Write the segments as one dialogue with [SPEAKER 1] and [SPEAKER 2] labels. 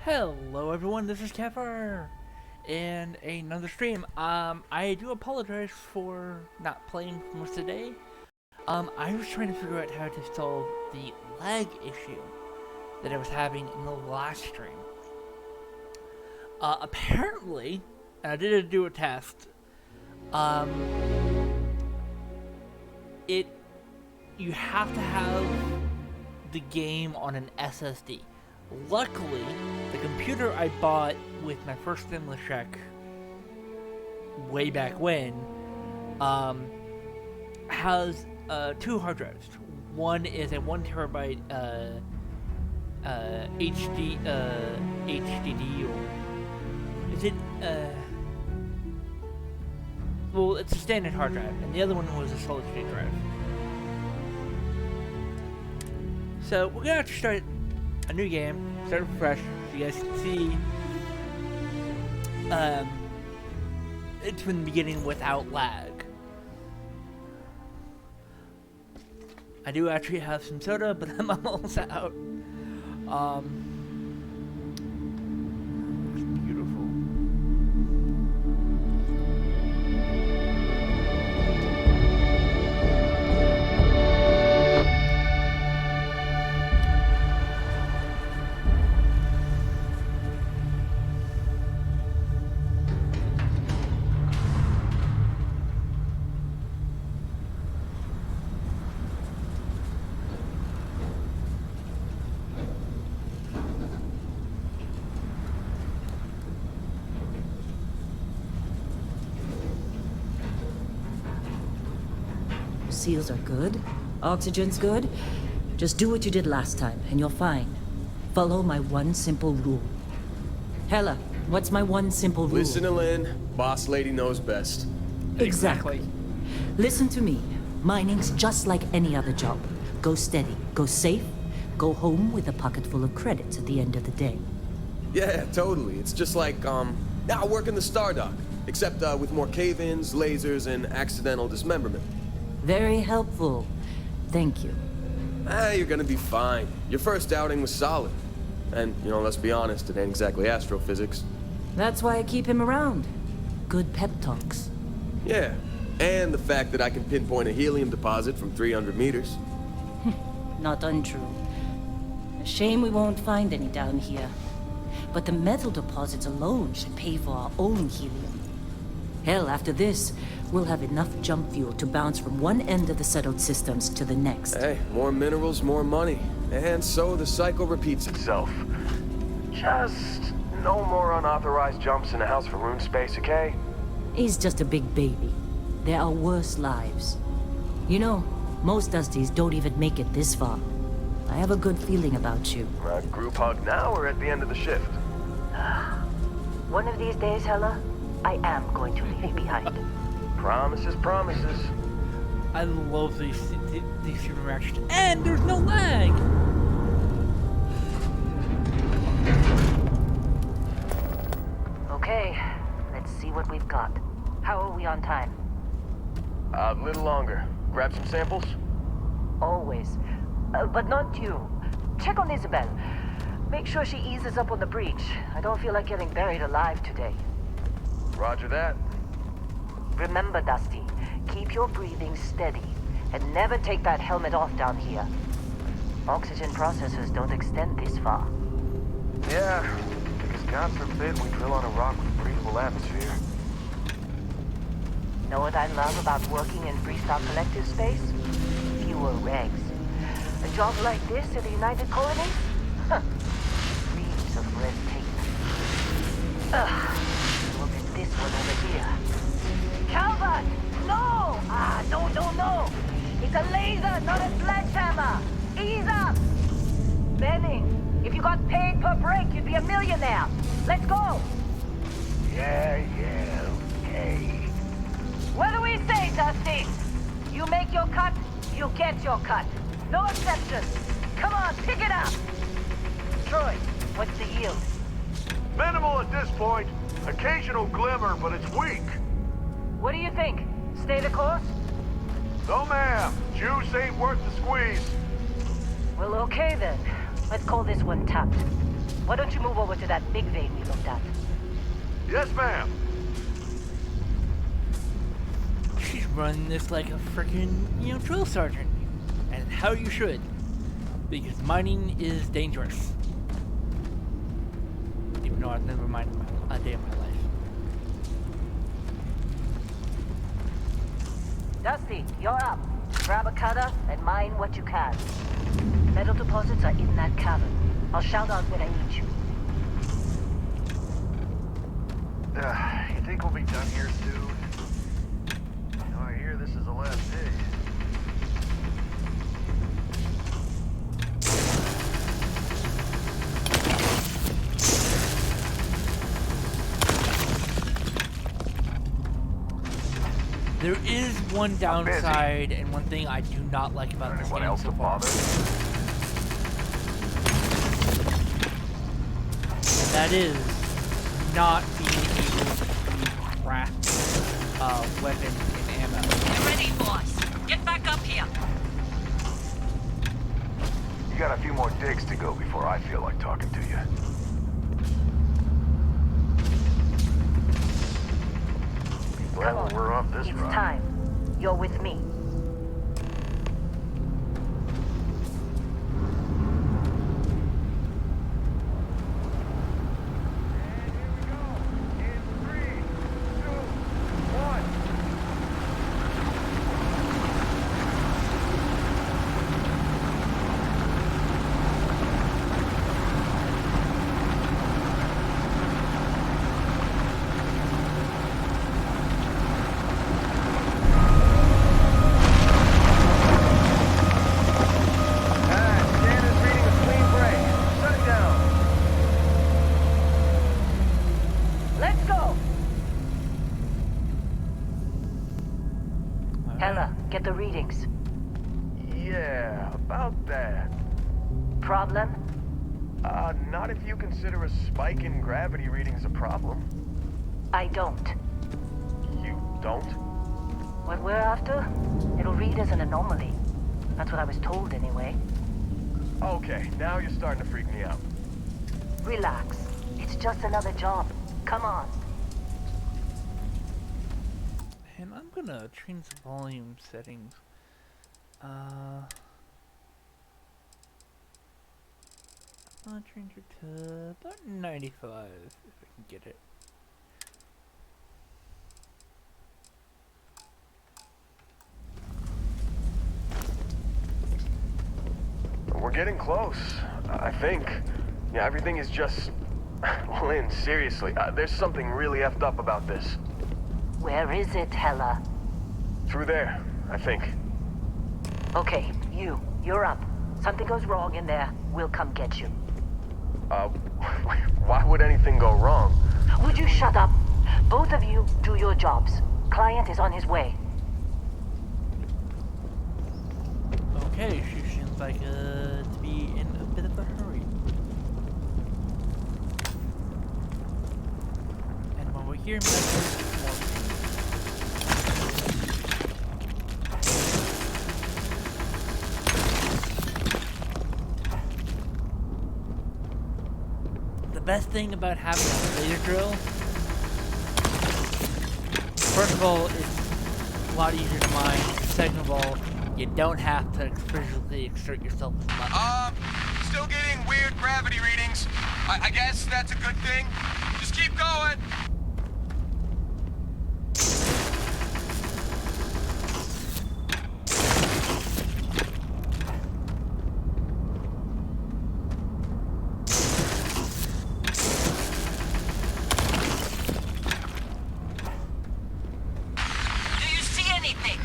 [SPEAKER 1] Hello everyone, this is Kavfire and another stream. I do apologize for not playing for most of the day. I was trying to figure out how to solve the lag issue that I was having in the last stream. Apparently, and I did do a test, you have to have the game on an SSD. Luckily, the computer I bought with my first stimulus check way back when has two hard drives. One is a 1 terabyte HDD, or is it well, it's a standard hard drive, and the other one was a solid state drive. So we're gonna have to start a new game, start fresh, so you guys can see it's from the beginning without lag. I do actually have some soda, but I'm almost out. It's beautiful.
[SPEAKER 2] Seals are good. Oxygen's good. Just do what you did last time, and you're fine. Follow my one simple rule. Hella, what's my one simple rule?
[SPEAKER 3] Listen to Lynn. Boss lady knows best.
[SPEAKER 2] Exactly. Listen to me. Mining's just like any other job. Go steady, go safe, go home with a pocket full of credits at the end of the day.
[SPEAKER 3] Yeah, totally. It's just like, now working the Stardock. Except, with more cave-ins, lasers, and accidental dismemberment.
[SPEAKER 2] Very helpful. Thank you.
[SPEAKER 3] You're gonna be fine. Your first outing was solid. And, let's be honest, it ain't exactly astrophysics.
[SPEAKER 2] That's why I keep him around. Good pep talks.
[SPEAKER 3] Yeah, and the fact that I can pinpoint a helium deposit from 300 meters.
[SPEAKER 2] Not untrue. A shame we won't find any down here. But the metal deposits alone should pay for our own helium. Hell, after this, we'll have enough jump fuel to bounce from one end of the settled systems to the next.
[SPEAKER 3] Hey, more minerals, more money. And so the cycle repeats itself. Just no more unauthorized jumps in the house for room space, okay?
[SPEAKER 2] He's just a big baby. There are worse lives. You know, most Dusties don't even make it this far. I have a good feeling about you.
[SPEAKER 3] Group hug now or at the end of the shift?
[SPEAKER 2] One of these days, Hella, I am going to leave you behind.
[SPEAKER 3] Promises, promises.
[SPEAKER 1] I love these human reactions, and there's no lag.
[SPEAKER 2] Okay, let's see what we've got. How are we on time?
[SPEAKER 3] A little longer. Grab some samples?
[SPEAKER 2] Always. But not you. Check on Isabel. Make sure she eases up on the breach. I don't feel like getting buried alive today.
[SPEAKER 3] Roger that.
[SPEAKER 2] Remember, Dusty, keep your breathing steady, and never take that helmet off down here. Oxygen processors don't extend this far.
[SPEAKER 3] Yeah, because God forbid we drill on a rock with a breathable atmosphere.
[SPEAKER 2] Know what I love about working in Freestyle Collective space? Fewer regs. A job like this in the United Colonies? Huh. Reams of red tape. Ugh. Look at this one over here. Calvert! No! No! It's a laser, not a sledgehammer! Ease up! Benning, if you got paid per break, you'd be a millionaire. Let's go!
[SPEAKER 3] Yeah, okay.
[SPEAKER 2] What do we say, Dusty? You make your cut, you get your cut. No exceptions. Come on, pick it up! Troy, what's the yield?
[SPEAKER 4] Minimal at this point. Occasional glimmer, but it's weak.
[SPEAKER 2] What do you think? Stay the course?
[SPEAKER 4] No, ma'am. Juice ain't worth the squeeze.
[SPEAKER 2] Well, okay then. Let's call this one tapped. Why don't you move over to that big vein we looked at?
[SPEAKER 4] Yes, ma'am.
[SPEAKER 1] She's running this like a freaking, drill sergeant. And how you should. Because mining is dangerous. Even though I've never mined a day in my life.
[SPEAKER 2] Dusty, you're up. Grab a cutter and mine what you can. Metal deposits are in that cavern. I'll shout out when I need you.
[SPEAKER 4] You think we'll be done here soon? I hear this is the last day.
[SPEAKER 1] There is one downside and one thing I do not like about this game so far. And that is not being able to craft weapons and ammo.
[SPEAKER 5] Get ready, boss. Get back up here.
[SPEAKER 4] You got a few more digs to go before I feel like talking to you.
[SPEAKER 2] Come on.
[SPEAKER 4] We're off this
[SPEAKER 2] It's
[SPEAKER 4] run.
[SPEAKER 2] time. You're with me. Get the readings.
[SPEAKER 4] Yeah, about that.
[SPEAKER 2] Problem?
[SPEAKER 4] Not if you consider a spike in gravity readings a problem.
[SPEAKER 2] I don't.
[SPEAKER 4] You don't?
[SPEAKER 2] What we're after? It'll read as an anomaly. That's what I was told anyway.
[SPEAKER 4] Okay, now you're starting to freak me out.
[SPEAKER 2] Relax. It's just another job. Come on.
[SPEAKER 1] And I'm gonna change the volume settings. I'll change it to about 95 if I can get it.
[SPEAKER 3] We're getting close, I think. Yeah, everything is just... Lynn, seriously, there's something really effed up about this.
[SPEAKER 2] Where is it, Hella?
[SPEAKER 3] Through there, I think.
[SPEAKER 2] Okay, you're up. Something goes wrong in there, we'll come get you.
[SPEAKER 3] Why would anything go wrong?
[SPEAKER 2] Would you shut up? Both of you do your jobs. Client is on his way.
[SPEAKER 1] Okay, she seems like to be in a bit of a hurry. And while we're here, the best thing about having a laser drill, first of all, it's a lot easier to mine. Second of all, you don't have to physically exert yourself as much.
[SPEAKER 6] Still getting weird gravity readings. I guess that's a good thing. Just keep going.
[SPEAKER 5] Do you see anything?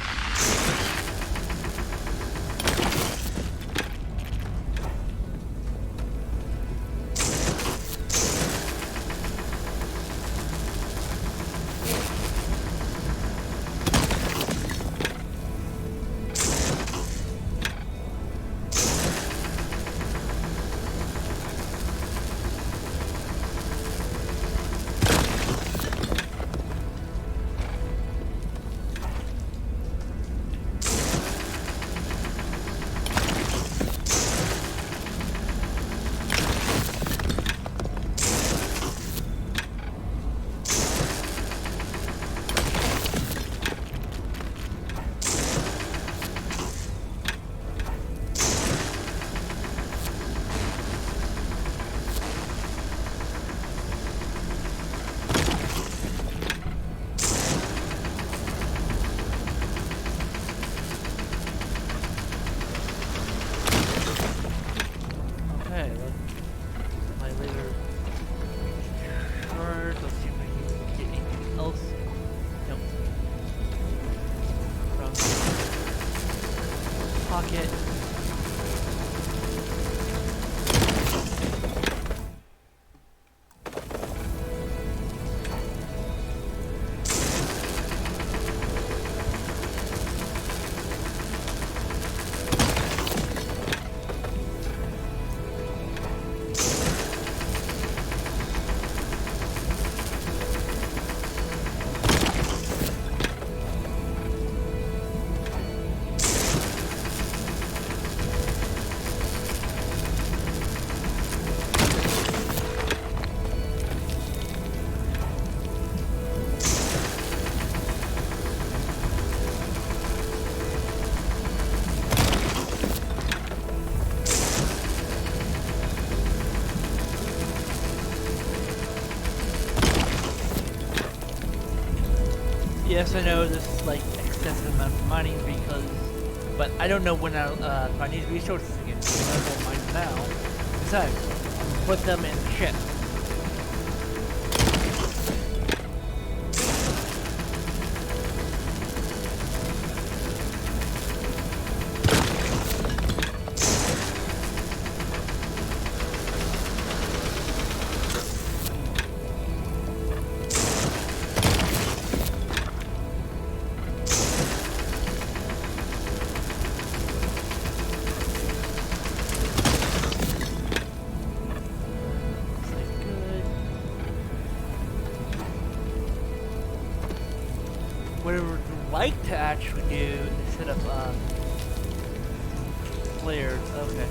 [SPEAKER 1] Yes, I know this is like excessive amount of money because, but I don't know when if I need resources again. So I don't mind now. Besides, put them in the ship. What I would like to actually do is set up flares. Okay.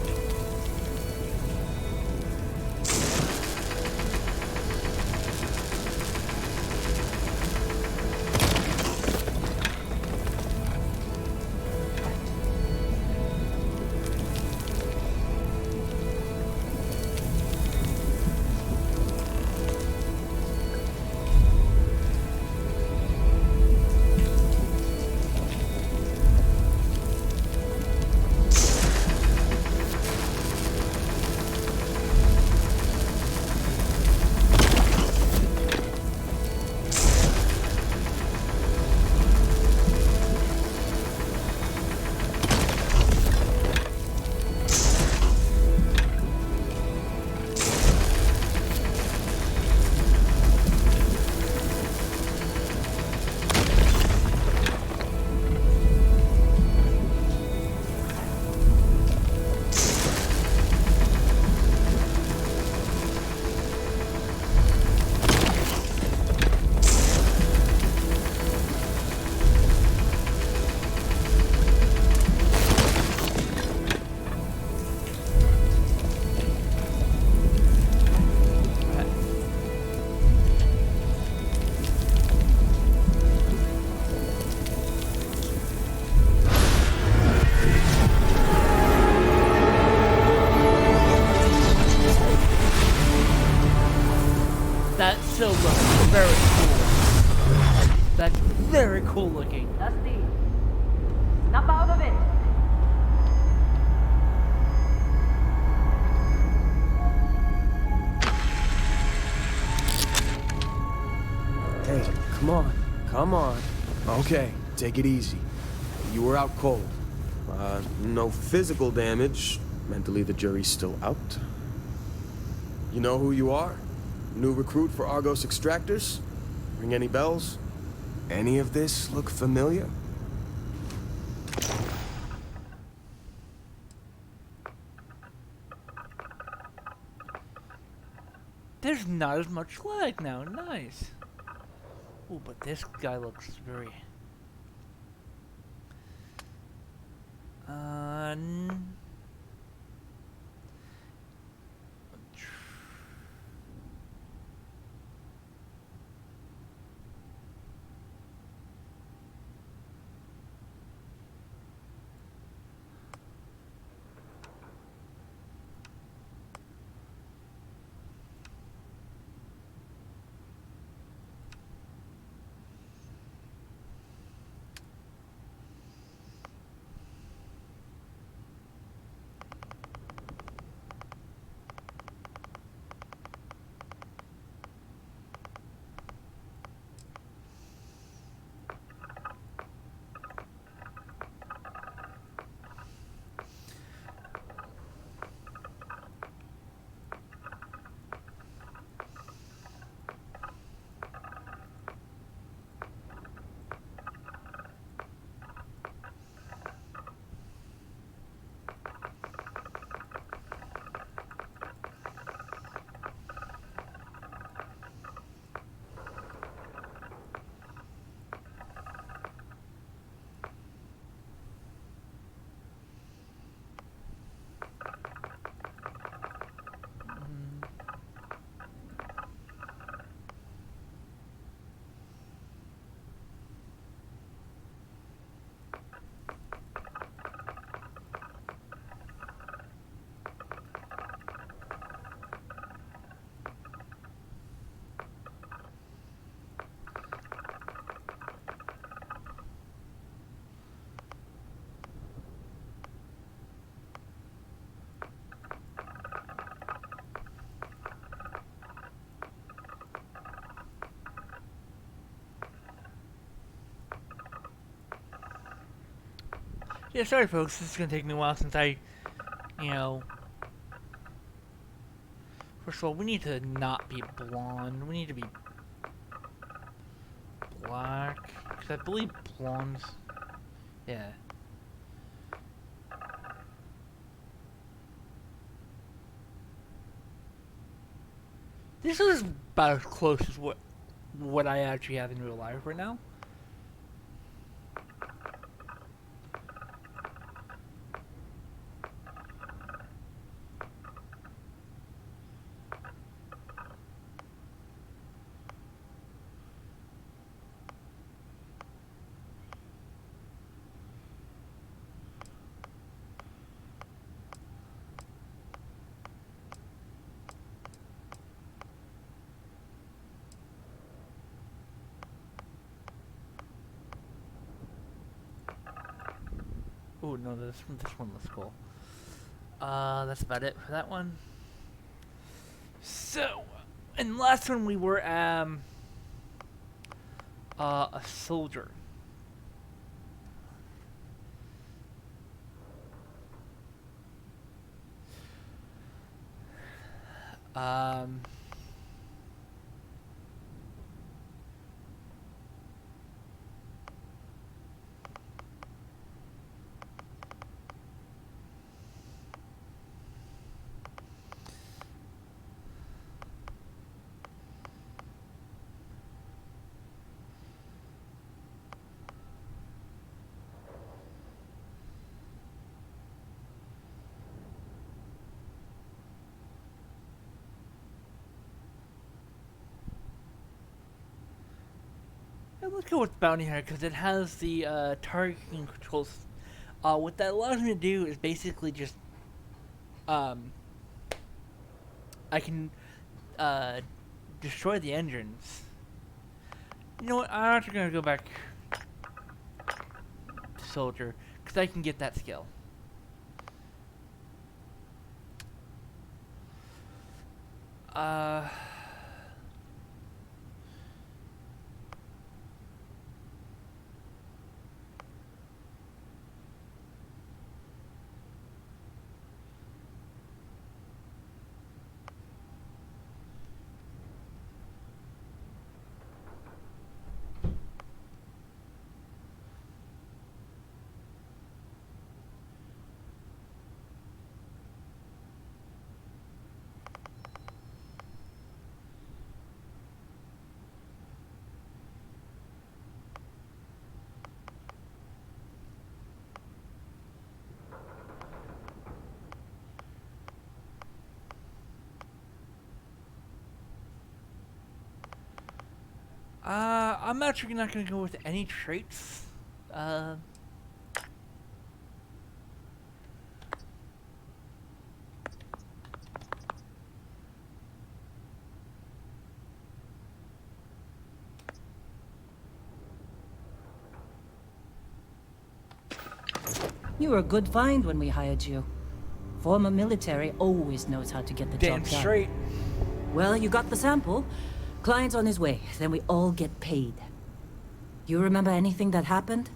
[SPEAKER 1] That still looks very cool. That's very cool looking.
[SPEAKER 2] Dusty, snap out of it.
[SPEAKER 3] Hey, come on. Come on. Okay, take it easy. You were out cold. No physical damage. Mentally, the jury's still out. You know who you are? New recruit for Argos Extractors? Ring any bells? Any of this look familiar?
[SPEAKER 1] There's not as much lag now. Nice. Oh, but this guy looks very. Yeah, sorry folks, this is gonna take me a while since I, you know... First of all, we need to not be blonde. We need to be black. Because I believe blondes... Yeah. This is about as close as what I actually have in real life right now. Oh no, this one looks cool. That's about it for that one. So, in the last one we were a soldier. Um. Let's go with Bounty Hunter because it has the targeting controls. What that allows me to do is basically just I can destroy the engines. You know what? I'm actually gonna go back to Soldier because I can get that skill. I'm actually not gonna go with any traits.
[SPEAKER 7] You were a good find when we hired you. Former military always knows how to get the
[SPEAKER 1] Damn
[SPEAKER 7] job done.
[SPEAKER 1] straight.
[SPEAKER 7] Well, you got the sample. Client's on his way, then we all get paid. You remember anything that happened?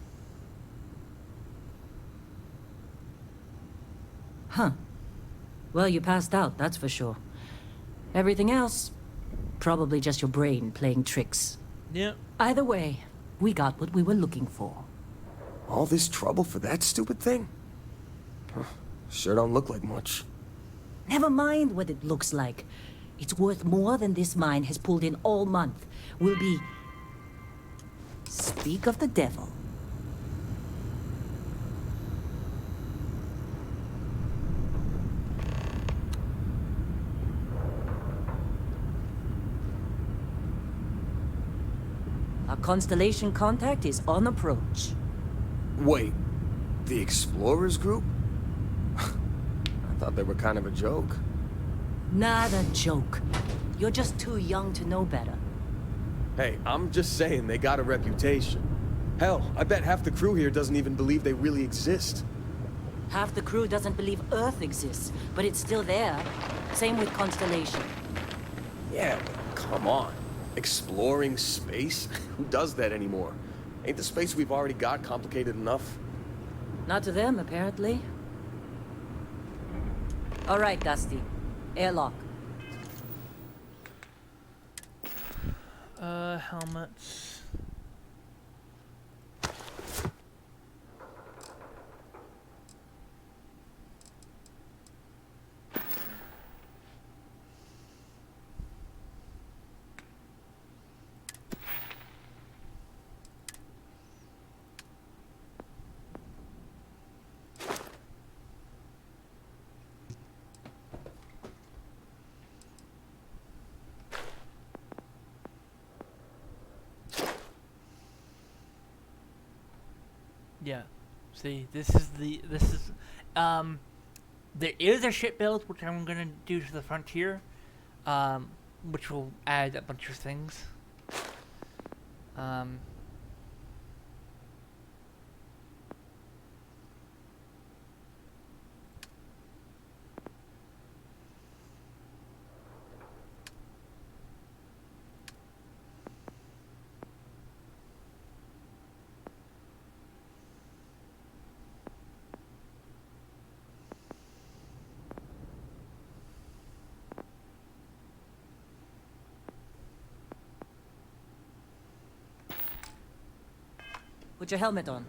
[SPEAKER 7] Huh. Well, you passed out, that's for sure. Everything else, probably just your brain playing tricks.
[SPEAKER 1] Yep.
[SPEAKER 7] Either way, we got what we were looking for.
[SPEAKER 3] All this trouble for that stupid thing? Huh, sure don't look like much.
[SPEAKER 7] Never mind what it looks like. It's worth more than this mine has pulled in all month. We'll be... Speak of the devil. Our Constellation contact is on approach.
[SPEAKER 3] Wait, the Explorers group? I thought they were kind of a joke.
[SPEAKER 7] Not a joke. You're just too young to know better.
[SPEAKER 3] Hey, I'm just saying they got a reputation. Hell, I bet half the crew here doesn't even believe they really exist.
[SPEAKER 7] Half the crew doesn't believe Earth exists, but it's still there. Same with Constellation.
[SPEAKER 3] Yeah, but come on. Exploring space? Who does that anymore? Ain't the space we've already got complicated enough?
[SPEAKER 7] Not to them, apparently. All right, Dusty. Airlock.
[SPEAKER 1] Helmets. Yeah. See, this is there is a ship build which I'm gonna do to the frontier, which will add a bunch of things.
[SPEAKER 7] Put your helmet on.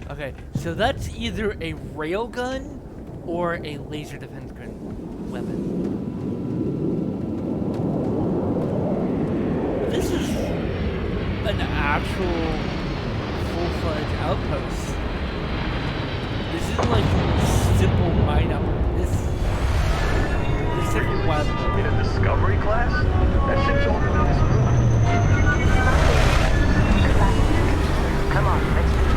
[SPEAKER 1] Okay, so that's either a railgun or a laser defense gun weapon. This is an actual full-fledged outpost. This isn't like simple mine up. This is wild.
[SPEAKER 4] In a Discovery class? That ship's older than this room.
[SPEAKER 2] Come on, let's do it.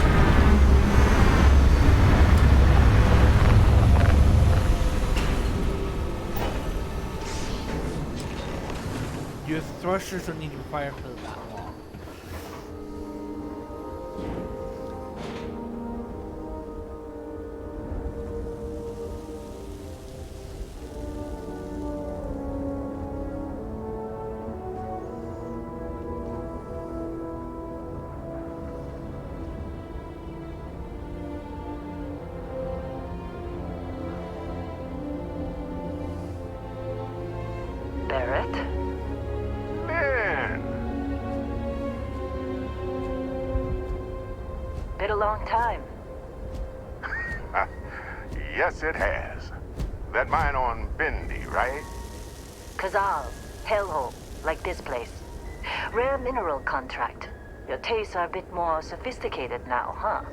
[SPEAKER 1] Your thrusters don't need to fire for that long.
[SPEAKER 2] Barrett?
[SPEAKER 4] Man!
[SPEAKER 2] Been a long time.
[SPEAKER 8] Yes, it has. That mine on Bendy, right?
[SPEAKER 2] Kazal, hellhole, like this place. Rare mineral contract. Your tastes are a bit more sophisticated now, huh?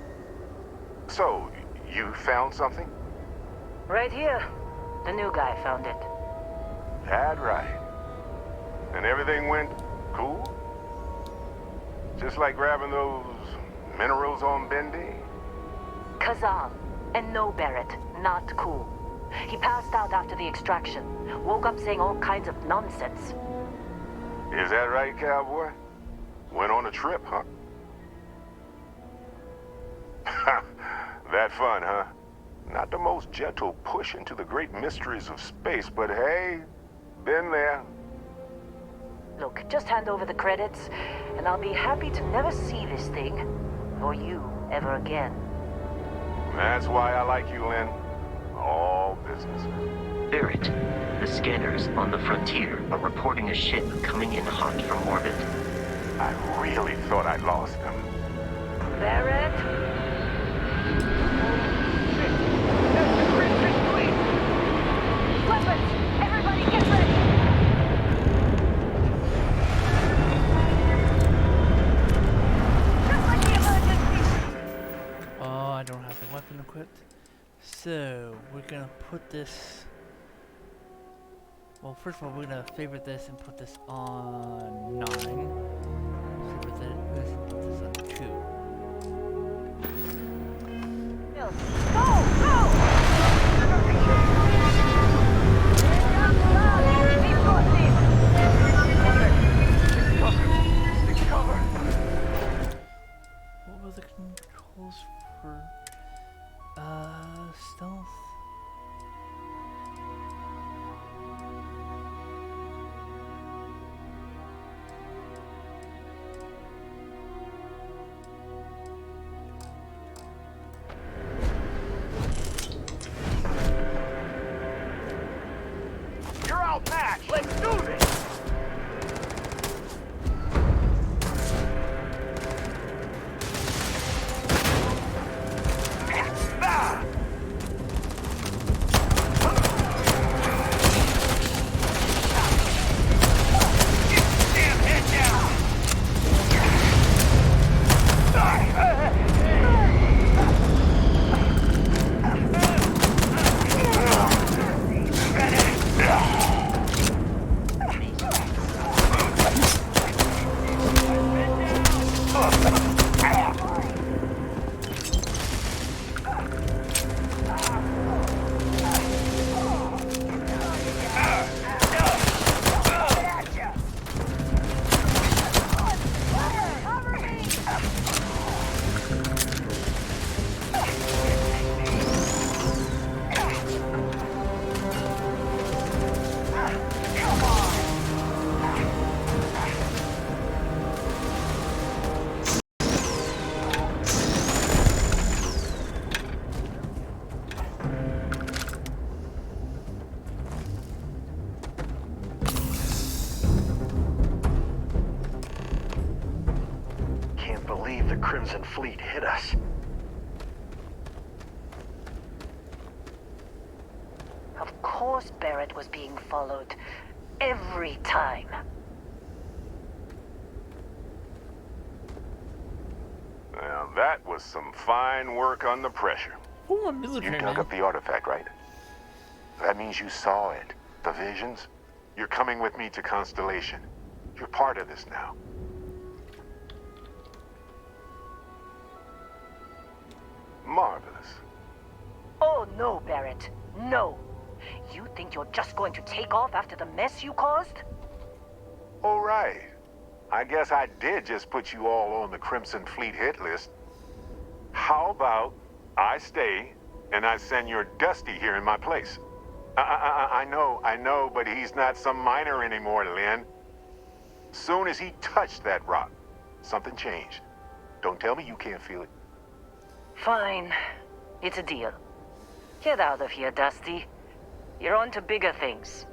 [SPEAKER 8] So, you found something?
[SPEAKER 2] Right here. The new guy found it.
[SPEAKER 8] That right. And everything went cool? Just like grabbing those minerals on Bendy?
[SPEAKER 2] Kazal. And no Barrett. Not cool. He passed out after the extraction. Woke up saying all kinds of nonsense.
[SPEAKER 8] Is that right, cowboy? Went on a trip, huh? That fun, huh? Not the most gentle push into the great mysteries of space, but hey, been there.
[SPEAKER 2] Look, just hand over the credits, and I'll be happy to never see this thing, or you, ever again.
[SPEAKER 8] That's why I like you, Lynn. All business.
[SPEAKER 9] Barrett, the scanners on the frontier are reporting a ship coming in hot from orbit.
[SPEAKER 8] I really thought I'd lost them.
[SPEAKER 2] Barrett? Weapons! Everybody get ready! Just like the emergency!
[SPEAKER 1] Oh, I don't have the weapon equipped. So, we're gonna put this... Well, first of all, we're gonna favorite this and put this on 9. Favorite this and put this on 2.
[SPEAKER 2] Go! Go! We've got this!
[SPEAKER 4] Okay. Stick cover. Stick cover. let's do this! The Crimson Fleet hit us.
[SPEAKER 2] Of course Barrett was being followed. Every time.
[SPEAKER 8] Now, that was some fine work under pressure.
[SPEAKER 1] Ooh, a
[SPEAKER 8] You
[SPEAKER 1] military
[SPEAKER 8] dug
[SPEAKER 1] man.
[SPEAKER 8] up the artifact, right? That means you saw it. The visions. You're coming with me to Constellation. You're part of this now. Marvelous.
[SPEAKER 2] Oh no, Barrett. No. You think you're just going to take off after the mess you caused?
[SPEAKER 8] All right. I guess I did just put you all on the Crimson Fleet hit list. How about I stay and I send your Dusty here in my place? I know, but he's not some miner anymore, Lynn. Soon as he touched that rock, something changed. Don't tell me you can't feel it.
[SPEAKER 2] Fine. It's a deal. Get out of here, Dusty. You're on to bigger things.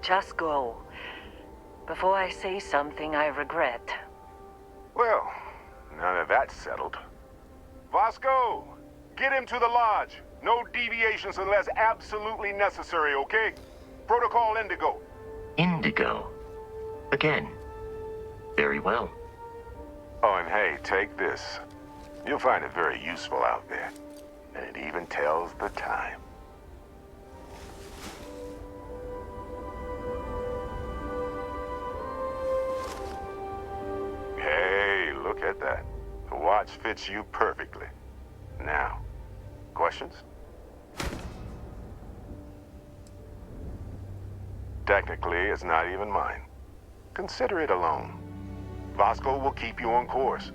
[SPEAKER 2] Just go. Before I say something I regret.
[SPEAKER 8] Well, now that that's settled. Vasco, get him to the lodge. No deviations unless absolutely necessary, okay? Protocol Indigo.
[SPEAKER 9] Indigo. Again. Very well.
[SPEAKER 8] Oh, and hey, take this. You'll find it very useful out there. And it even tells the time. Hey, look at that. The watch fits you perfectly. Now, questions? Technically, it's not even mine. Consider it a loan. Vasco will keep you on course.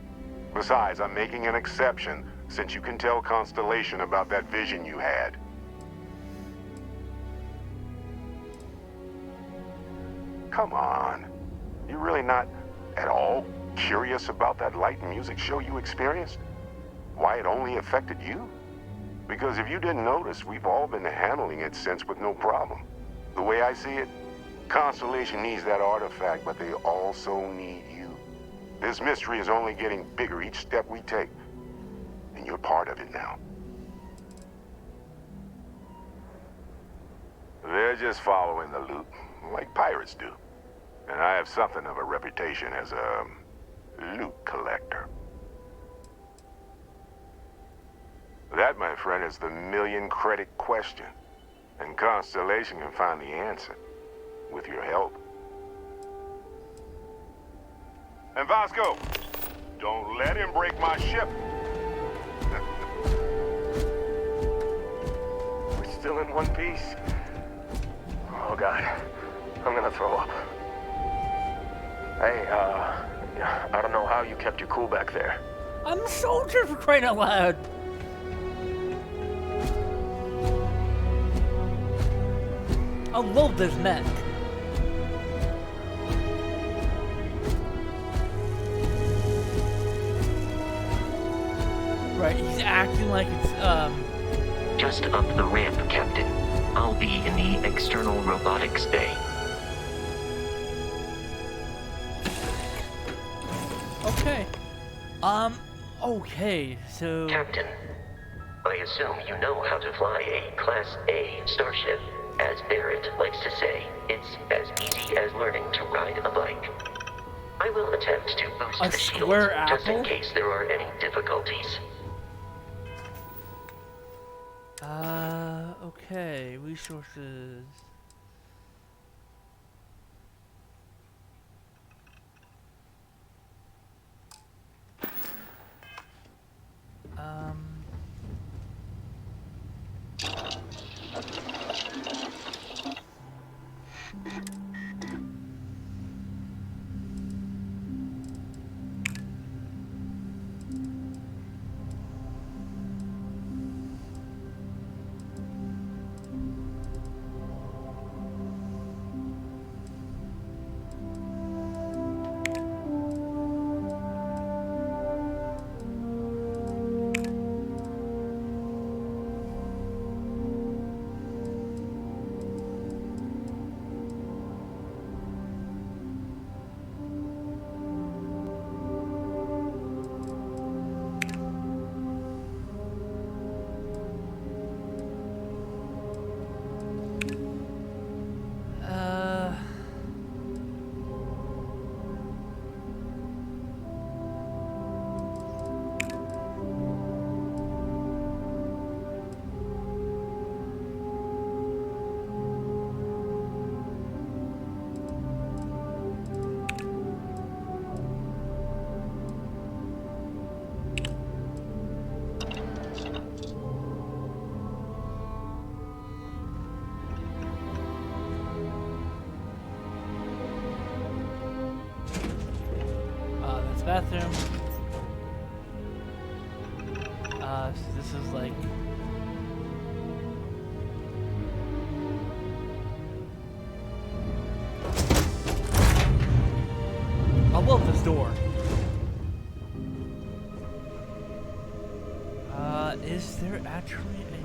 [SPEAKER 8] Besides, I'm making an exception since you can tell Constellation about that vision you had. Come on. You're really not at all curious about that light and music show you experienced? Why it only affected you? Because if you didn't notice, we've all been handling it since with no problem. The way I see it, Constellation needs that artifact, but they also need you. This mystery is only getting bigger each step we take. And you're part of it now. They're just following the loot, like pirates do. And I have something of a reputation as a loot collector. That, my friend, is the million-credit question. And Constellation can find the answer. With your help. And Vasco, don't let him break my ship.
[SPEAKER 4] We're still in one piece. Oh, God. I'm gonna throw up. Hey, I don't know how you kept your cool back there.
[SPEAKER 1] I'm a soldier, for crying out loud. I love this neck. Right, he's acting like it's,
[SPEAKER 9] Just up the ramp, Captain. I'll be in the external robotics bay.
[SPEAKER 1] Okay. Okay, so...
[SPEAKER 9] Captain, I assume you know how to fly a Class A starship. As Barrett likes to say, it's as easy as learning to ride a bike. I will attempt to boost
[SPEAKER 1] A
[SPEAKER 9] the shield,
[SPEAKER 1] square
[SPEAKER 9] just in
[SPEAKER 1] apple?
[SPEAKER 9] case there are any difficulties.
[SPEAKER 1] Okay, resources. Um... That's bathroom. So this is like... I love this door. Is there actually a...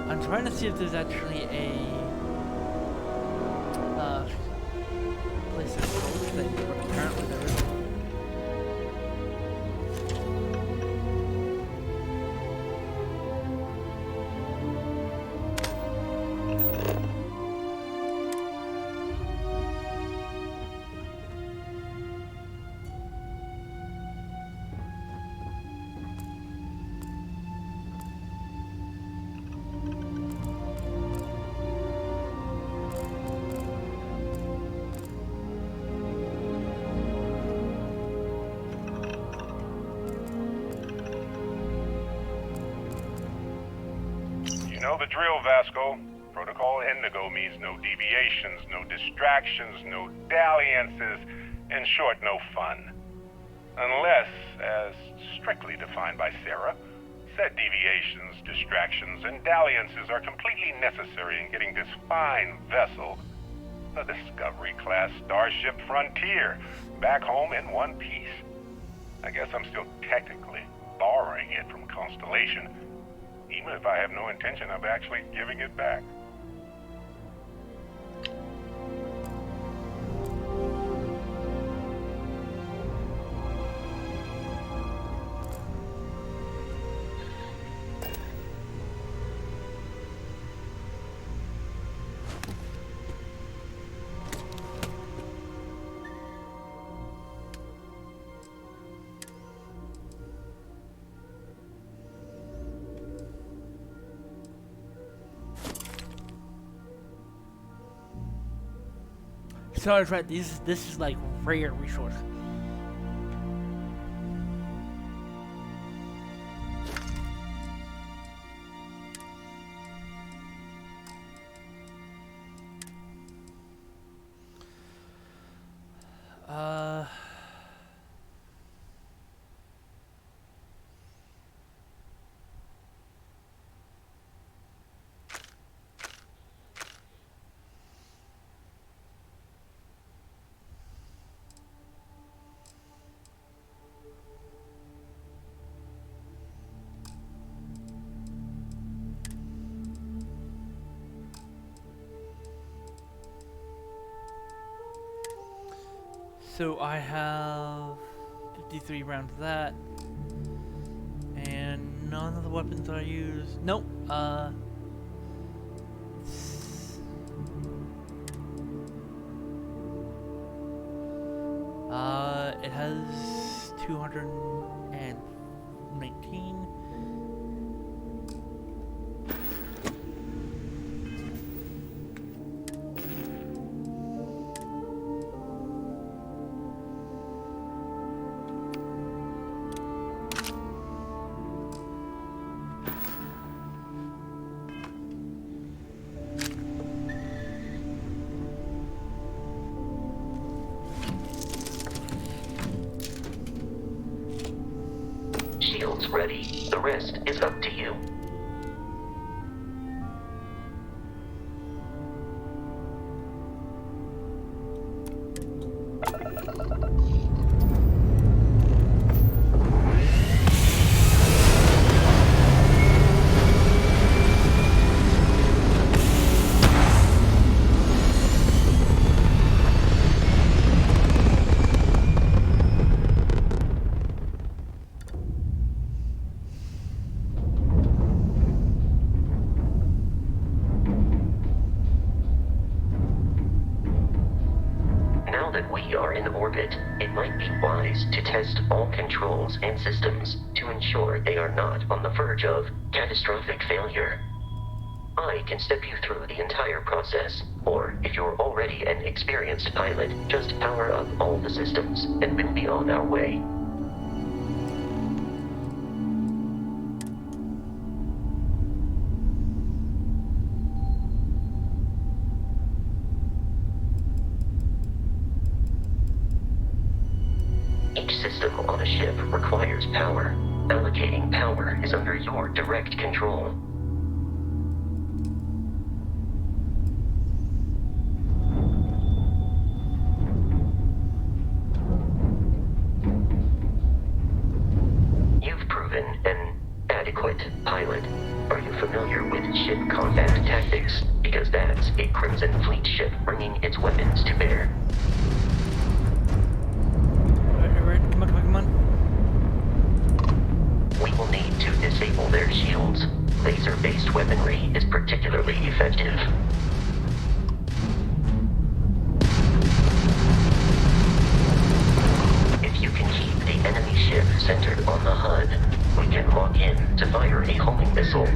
[SPEAKER 1] I'm trying to see if there's actually a place to close thing, but apparently there isn't.
[SPEAKER 8] You know the drill, Vasco. Protocol Indigo means no deviations, no distractions, no dalliances, in short, no fun. Unless, as strictly defined by Sarah, said deviations, distractions, and dalliances are completely necessary in getting this fine vessel, the Discovery-class Starship Frontier, back home in one piece. I guess I'm still technically borrowing it from Constellation, even if I have no intention of actually giving it back.
[SPEAKER 1] So I was right, this is like rare resource. So I have 53 rounds of that. And none of the weapons I use. Nope. It has 219.
[SPEAKER 9] Shields ready. The rest is up to you. It might be wise to test all controls and systems to ensure they are not on the verge of catastrophic failure. I can step you through the entire process, or if you're already an experienced pilot, just power up all the systems and we'll be on our way. Each system on a ship requires power. Allocating power is under your direct control. You've proven an adequate pilot. Are you familiar with ship combat tactics? Because that's a Crimson Fleet ship bringing its weapons to bear.
[SPEAKER 1] Come on.
[SPEAKER 9] We will need to disable their shields. Laser-based weaponry is particularly effective. If you can keep the enemy ship centered on the HUD, we can lock in to fire a homing missile.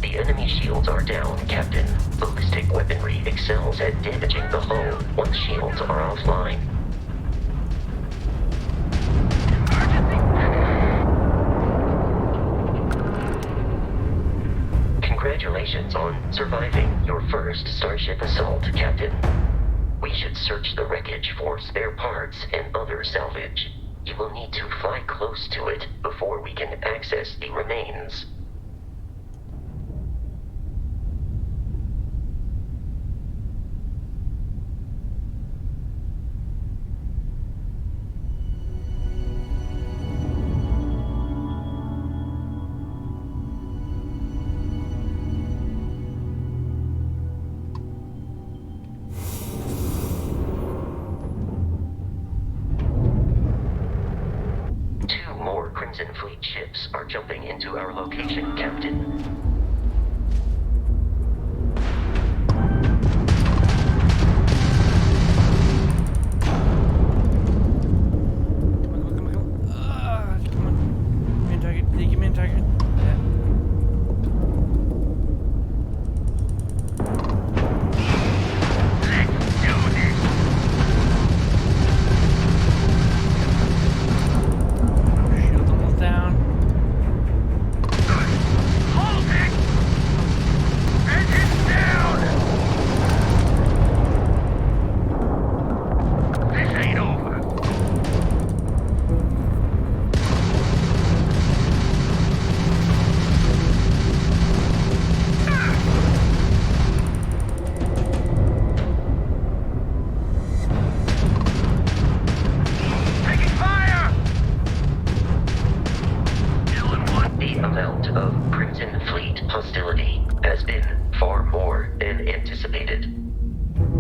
[SPEAKER 9] The enemy shields are down, Captain. Ballistic weaponry excels at damaging the hull once shields are offline. Congratulations on surviving your first Starship assault, Captain. We should search the wreckage for spare parts and other salvage. You will need to fly close to it before we can access the remains. Crimson Fleet ships are jumping into our location, Captain.
[SPEAKER 1] Come on. Main target. Take your main target.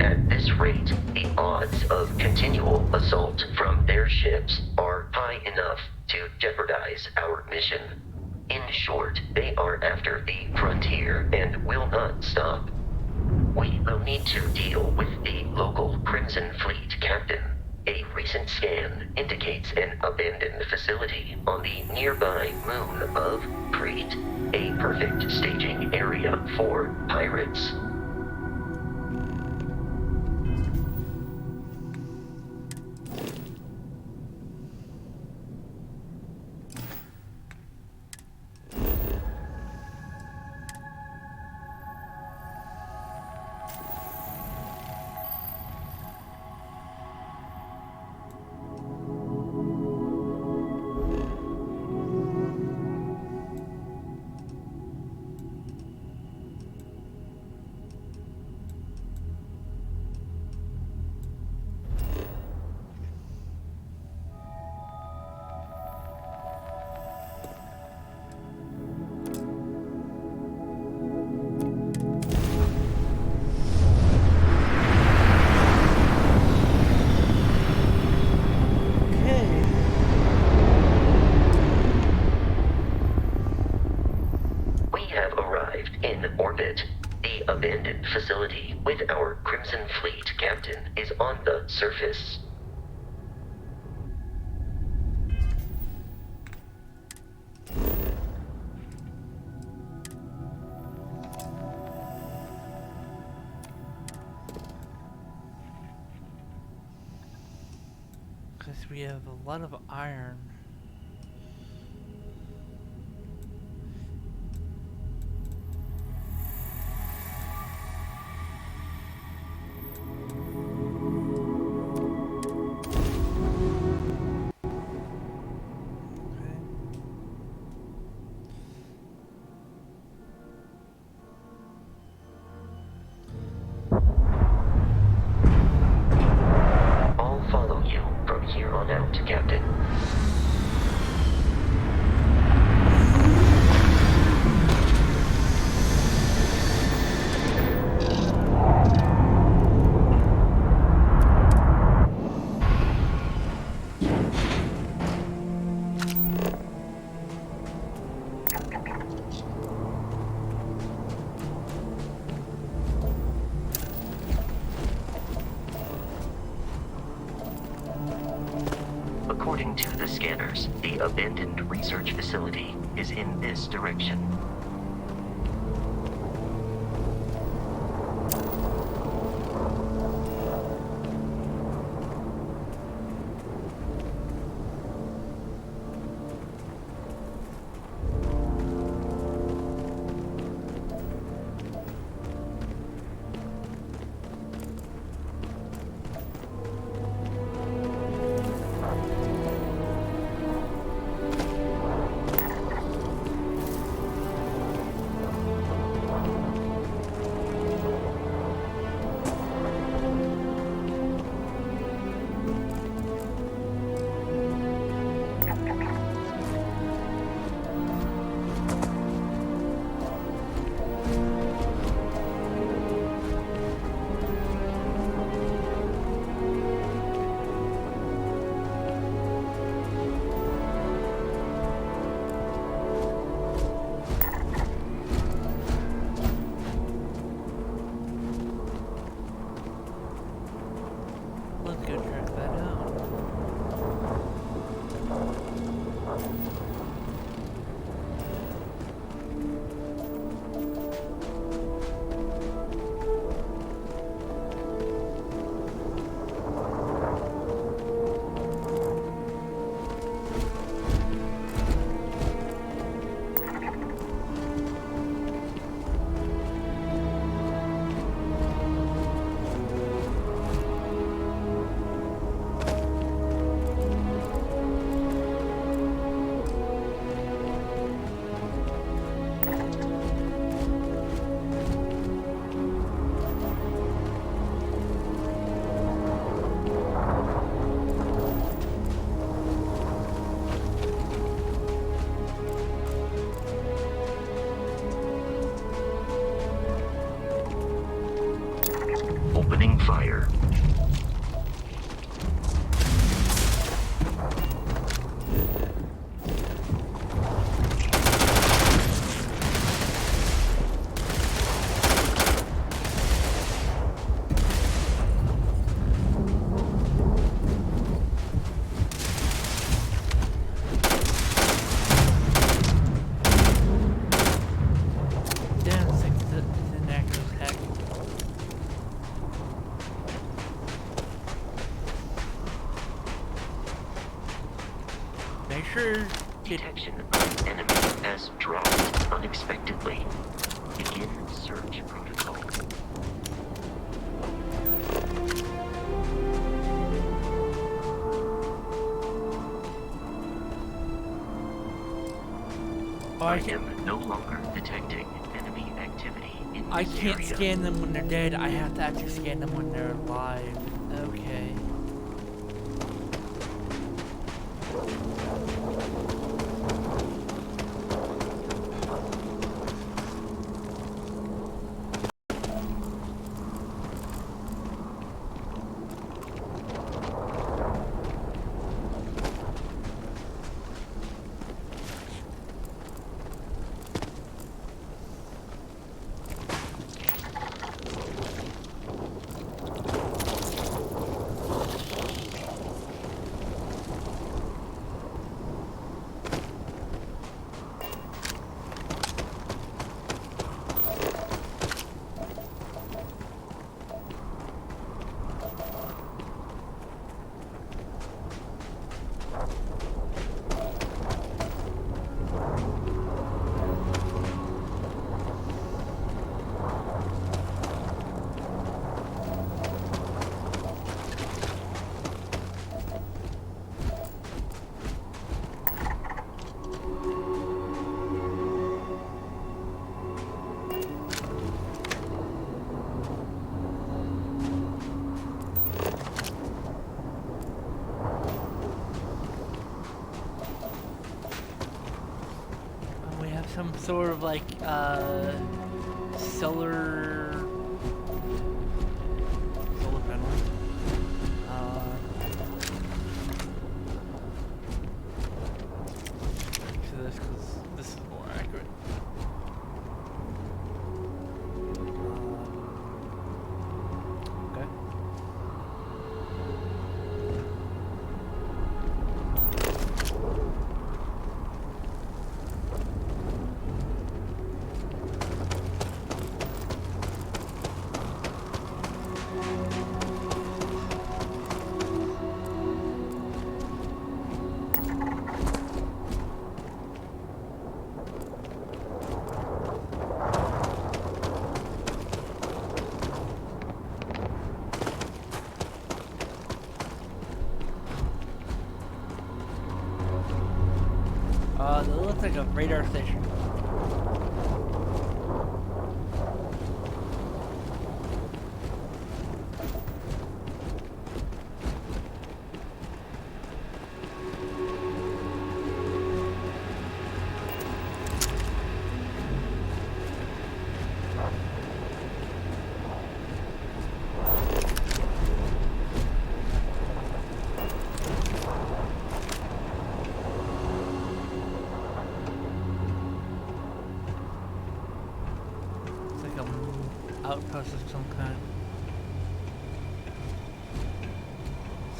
[SPEAKER 1] At this rate, the odds
[SPEAKER 9] odds of continual assault from their ships are high enough to jeopardize our mission. In short, they are after the frontier and will not stop. We will need to deal with the local Crimson Fleet captain. A recent scan indicates an abandoned facility on the nearby moon of Crete, a perfect staging area for pirates. The abandoned facility with our Crimson Fleet captain is on the surface.
[SPEAKER 1] Because we have a lot of iron.
[SPEAKER 9] According to the scanners, the abandoned research facility is in this direction. Let's go check that out. Opening fire.
[SPEAKER 1] sure.
[SPEAKER 9] Detection of enemy has dropped unexpectedly. Begin search protocol.
[SPEAKER 1] Oh,
[SPEAKER 9] I am no longer detecting enemy activity in this
[SPEAKER 1] I can't
[SPEAKER 9] area.
[SPEAKER 1] scan them when they're dead. I have to actually scan them when they're alive. Okay. Some sort of like solar panel. To this because this is more accurate. Okay. It looks like a radar station. Outpost of some kind.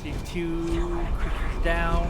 [SPEAKER 1] See two creatures down.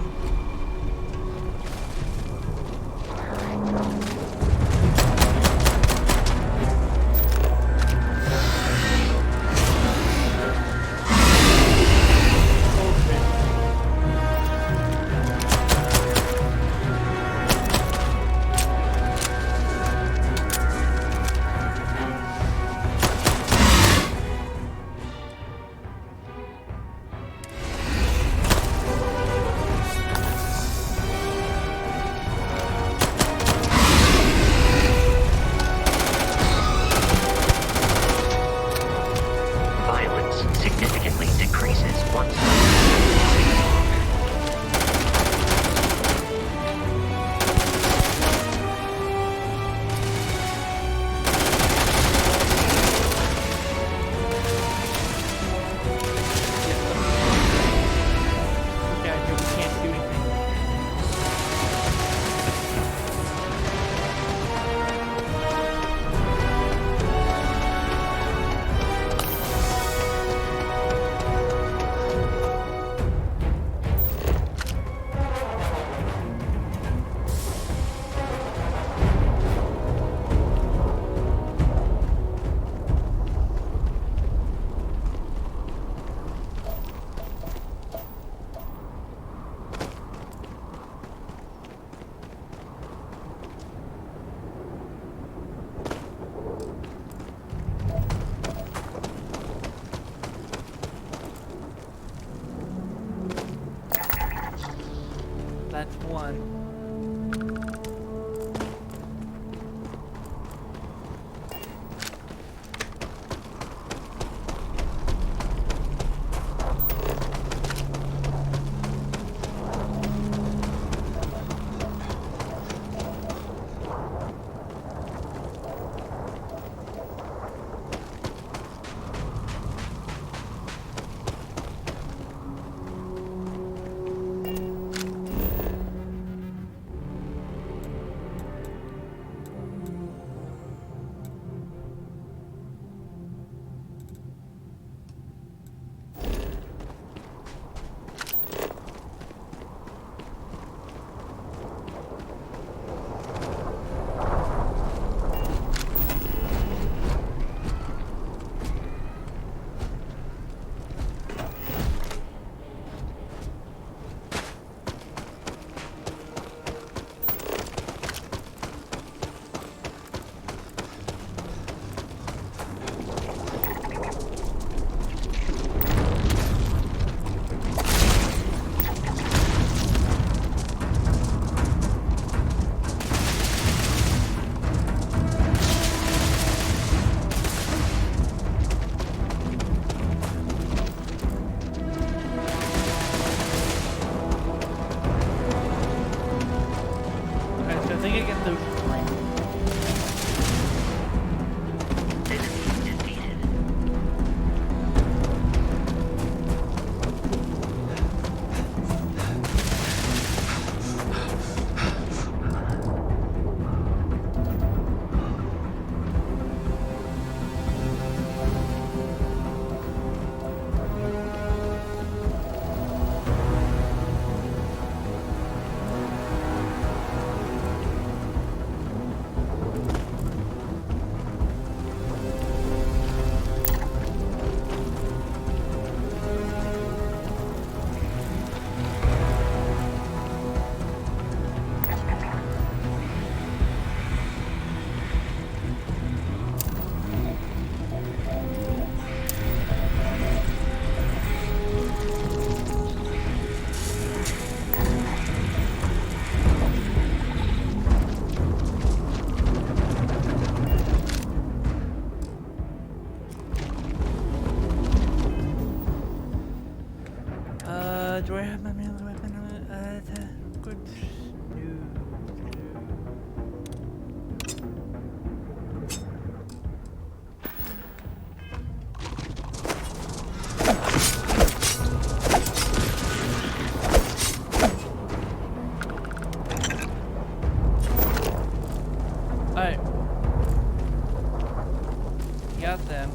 [SPEAKER 1] got them.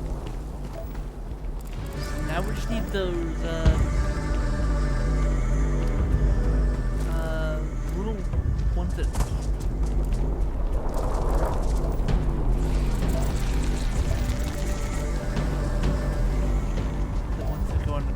[SPEAKER 1] Now we just need those, little ones that... The ones that go around.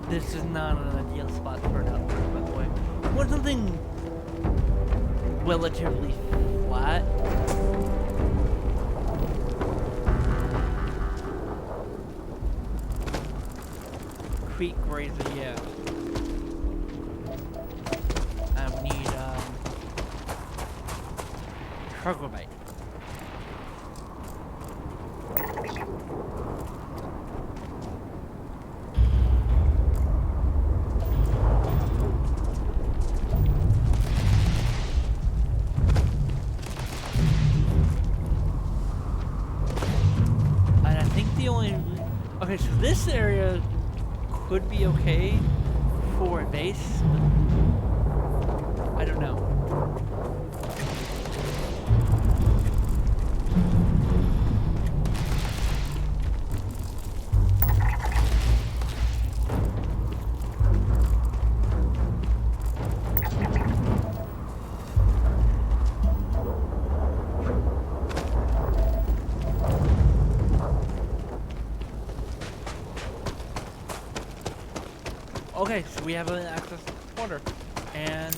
[SPEAKER 1] This is not an ideal spot for an outburst, by the way. I want something relatively flat. Creek grazer, yeah. I need troglodyte. Okay, so this area could be okay for a base, but I don't know. Okay, so we have an access to water, and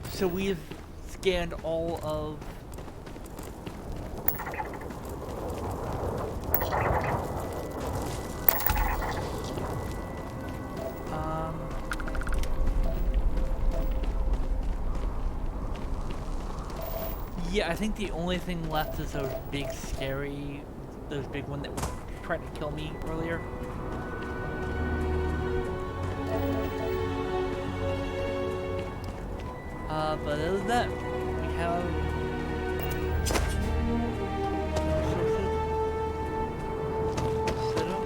[SPEAKER 1] so we've scanned all of yeah, I think the only thing left is those big one that was trying to kill me earlier. But other than that, we have resources set up.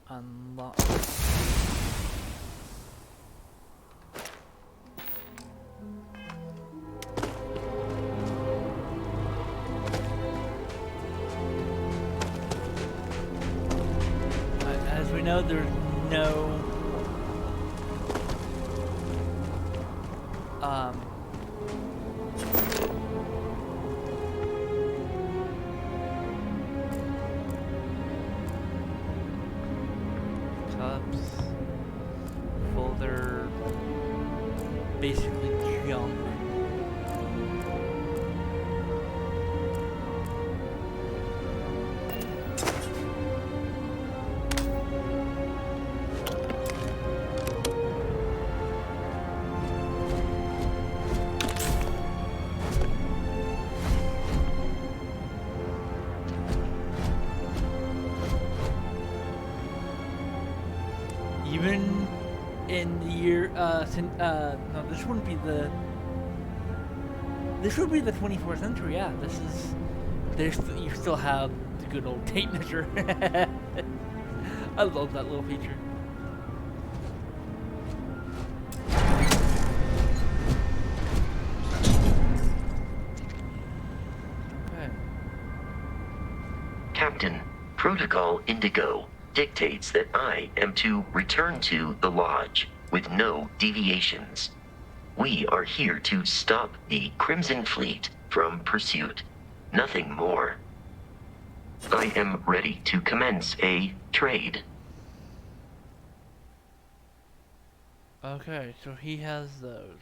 [SPEAKER 1] Unlock. As we know, there's no cups, folder, basically junk. Even in the year, no, this wouldn't be the. This would be the 24th century. Yeah, this is. You still have the good old tape measure. I love that little feature.
[SPEAKER 9] Captain, Protocol Indigo, dictates that I am to return to the Lodge with no deviations. We are here to stop the Crimson Fleet from pursuit. Nothing more. I am ready to commence a trade.
[SPEAKER 1] Okay, so he has those.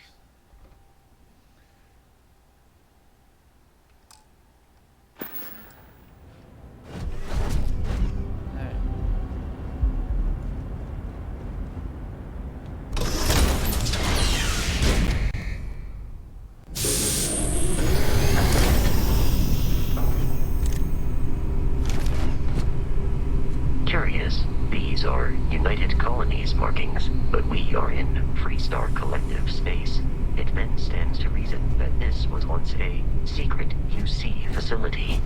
[SPEAKER 1] Alright.
[SPEAKER 9] Curious, these are United Colonies markings, but we are in Freestar Collective space. It then stands to reason that this was once a secret UC facility.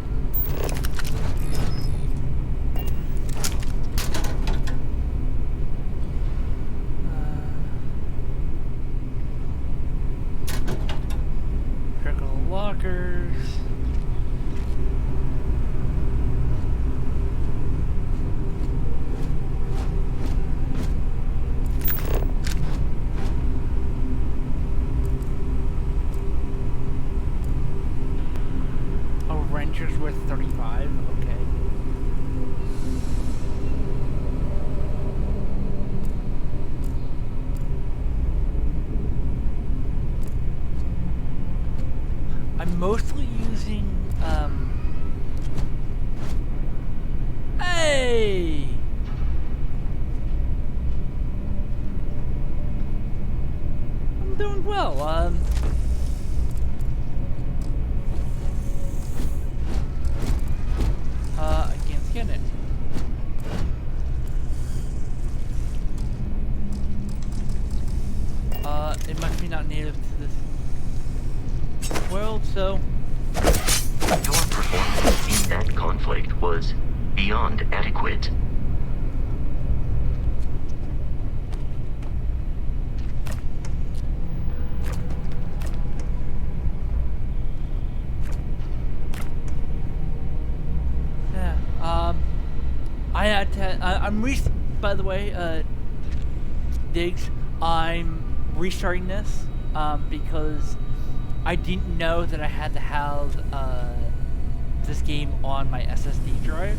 [SPEAKER 1] Critical lockers. Oh, wrencher's worth 35. Okay. I'm mostly using, hey! I'm doing well, I can't scan it. It must be not native to this world, so...
[SPEAKER 9] Your performance in that conflict was beyond adequate.
[SPEAKER 1] Yeah, I had to, by the way, Diggs, I'm restarting this, because I didn't know that I had to have, this game on my SSD drive,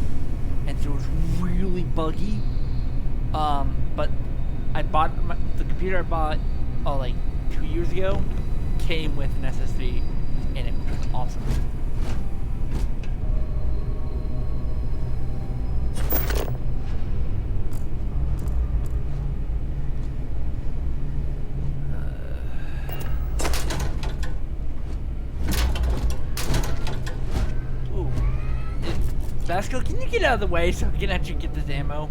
[SPEAKER 1] and so it was really buggy, but I bought, the computer I bought, like 2 years ago, came with an SSD, and it was awesome. Vasco, can you get out of the way so I can actually get this ammo?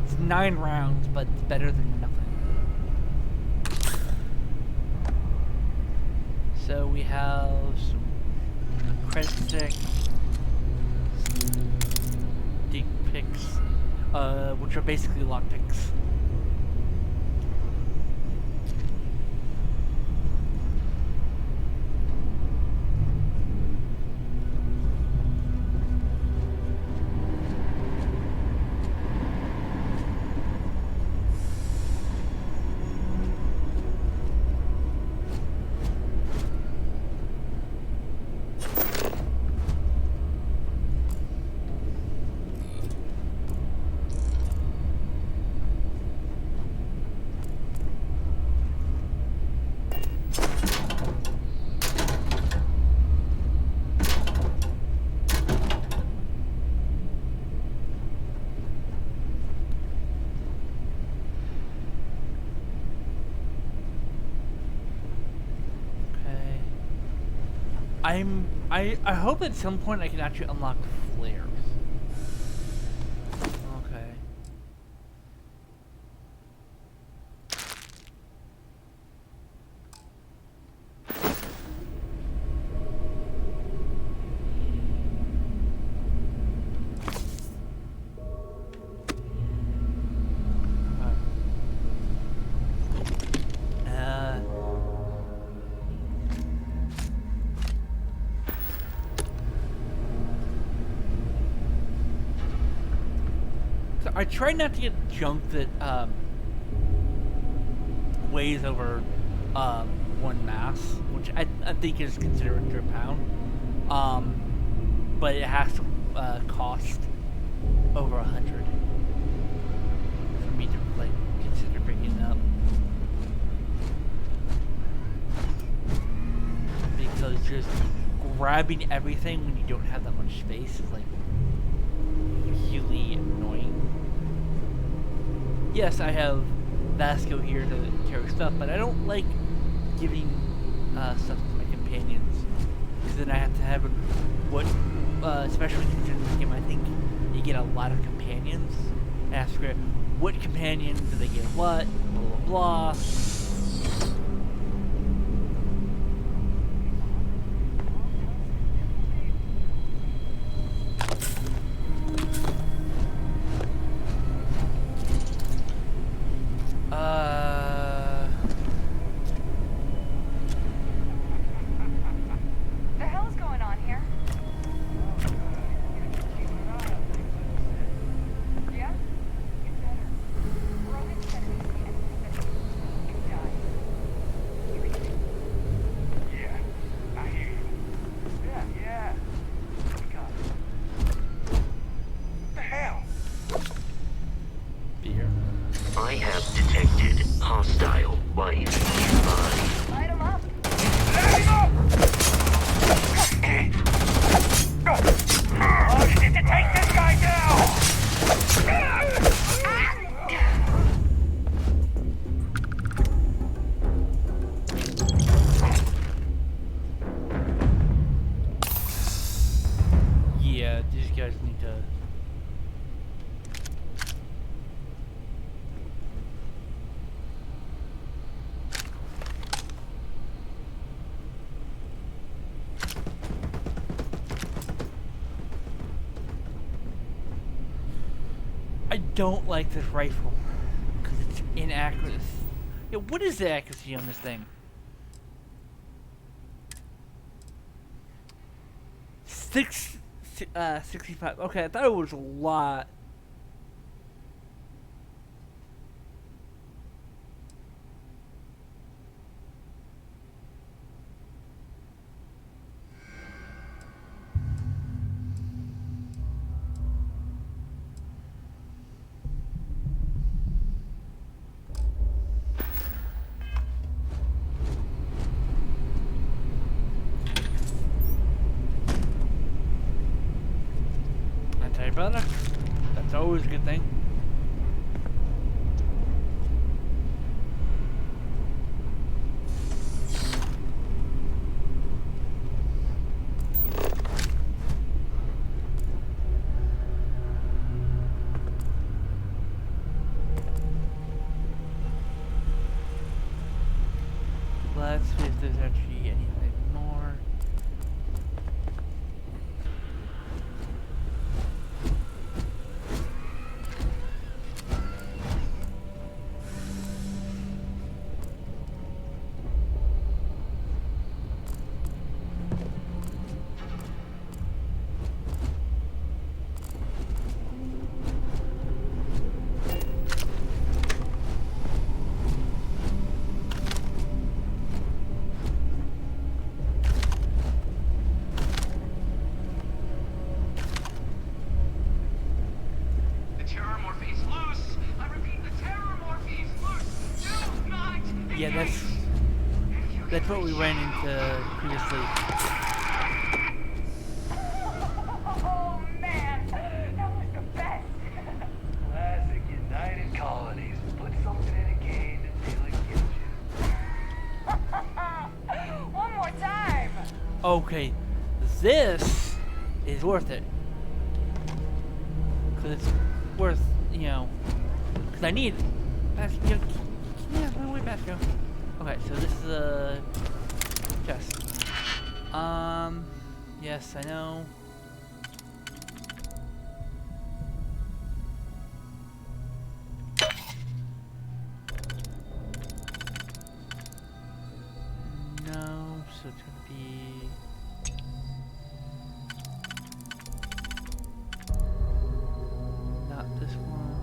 [SPEAKER 1] It's 9 rounds, but it's better than nothing. So we have some credit stick, dig picks, which are basically lock picks. I hope at some point I can actually unlock flares. Okay. So I try not to get junk that weighs over 1 mass, which I think is considered under a pound. But it has to cost over 100 for me to like consider bringing it up. Because just grabbing everything when you don't have that much space is like really annoying. Yes, I have Vasco here to carry stuff, but I don't like giving stuff to my companions, because then I have to have what, especially considering this game, I think you get a lot of companions. I have to figure out what companion do they get what, blah blah blah.
[SPEAKER 2] The hell is going on here? Yeah? It's better. Roman said it was the end of the you died.
[SPEAKER 4] Yeah, I hear you. Yeah. We got it. What the hell?
[SPEAKER 1] Beer.
[SPEAKER 9] I have detected hostile life nearby.
[SPEAKER 2] Light 'em up.
[SPEAKER 4] Let him up! Oh, shit, to take this guy down!
[SPEAKER 1] Yeah, these guys need to. I don't like this rifle because it's inaccurate. Yeah, what is the accuracy on this thing? 65. Okay, I thought it was a lot. Antibiotic? That's always a good thing. Let's see if there's actually anything more.
[SPEAKER 6] The terrormorph is loose. I repeat, the terrormorph is loose. Do not.
[SPEAKER 1] Yeah, that's what we ran into previously.
[SPEAKER 2] Oh, man. That was the best.
[SPEAKER 4] Classic United Colonies. Put something in a game until it kills you.
[SPEAKER 2] One more time.
[SPEAKER 1] Okay, this is worth it. Because it's worth, you know, because I need Basco. Yeah, no way, Basco. Okay, so this is a chest. Yes, I know. No, so it's gonna be. Not this one.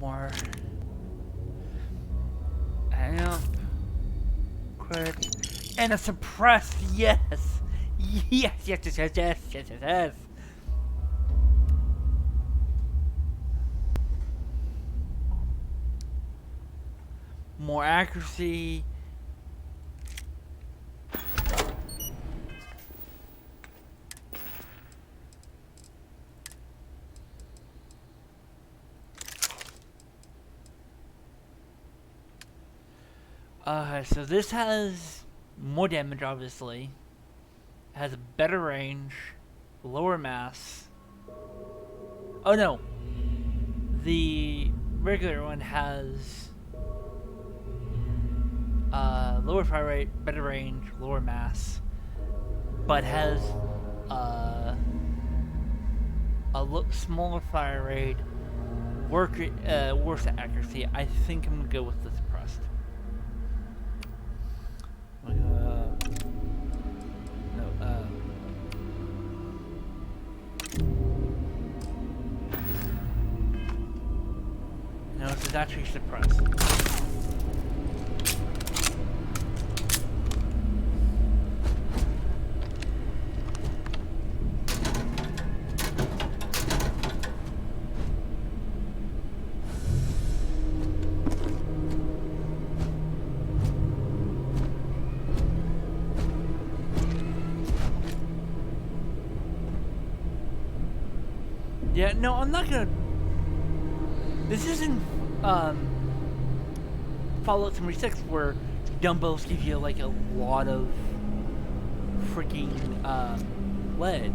[SPEAKER 1] more. Amp. Crit. And a suppressed, yes! Yes, yes, yes, yes, yes, yes, yes, yes. More accuracy. So this has more damage, obviously. Has a better range, lower mass. Oh no, the regular one has lower fire rate, better range, lower mass, but has a smaller fire rate, worse accuracy. I think I'm gonna go with the suppressed. No, this is actually suppressed. Yeah, no, I'm not gonna. This isn't Fallout 76 where dumbbells give you like a lot of freaking lead.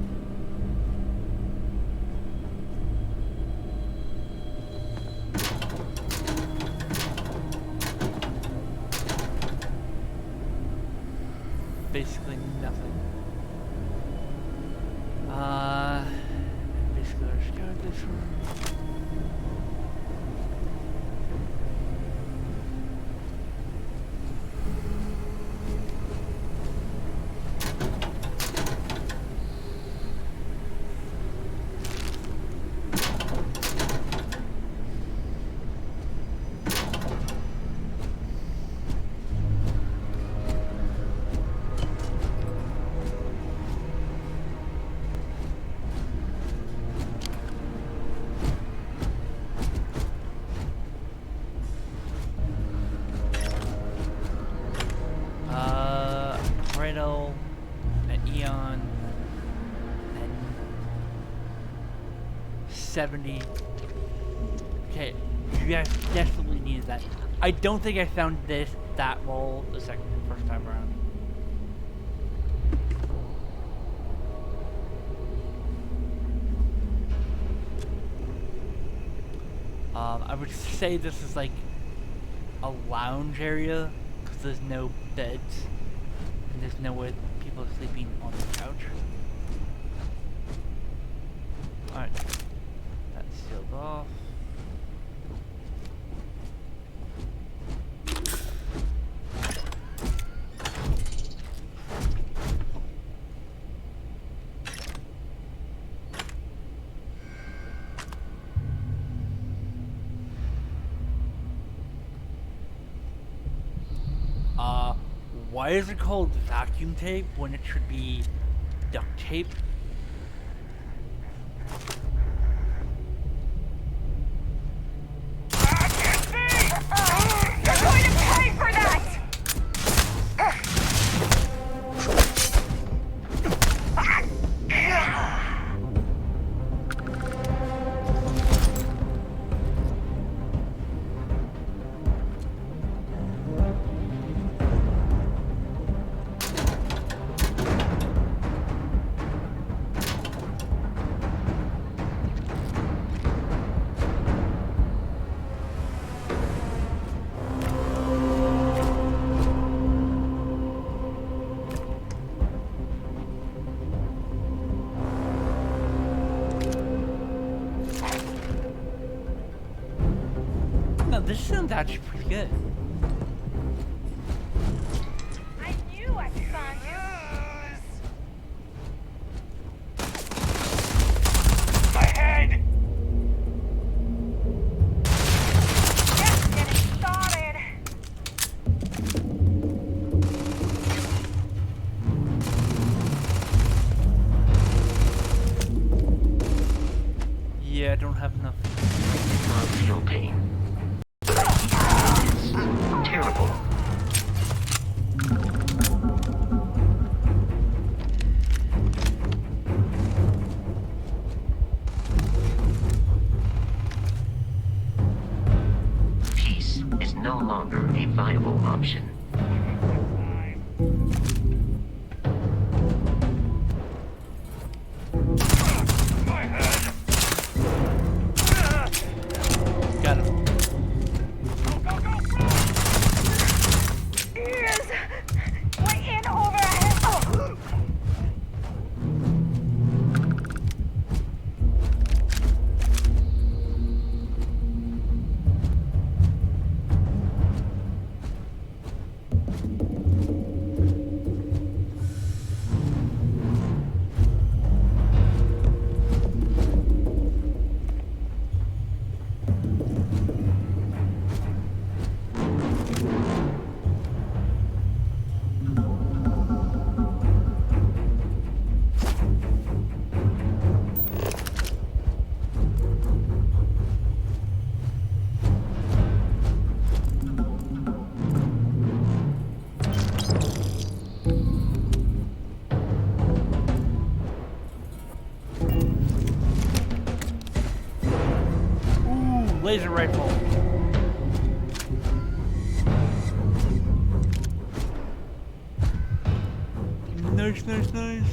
[SPEAKER 1] Basically nothing. Basically let's go this room. An Eon, and 70. Okay, you guys desperately needed that. I don't think I found that roll the first time around. I would say this is like a lounge area because there's no beds and there's no way people are sleeping on the couch. Alright, that's sealed off. Why is it called vacuum tape when it should be duct tape?
[SPEAKER 2] You're going to pay for that!
[SPEAKER 1] No, this sounds actually pretty good.
[SPEAKER 2] I knew I'd find you.
[SPEAKER 4] My head!
[SPEAKER 9] no longer a viable option.
[SPEAKER 1] Got him.
[SPEAKER 2] Ears! We're in overhead! Oh.
[SPEAKER 1] Laser rifle. Nice, nice, nice.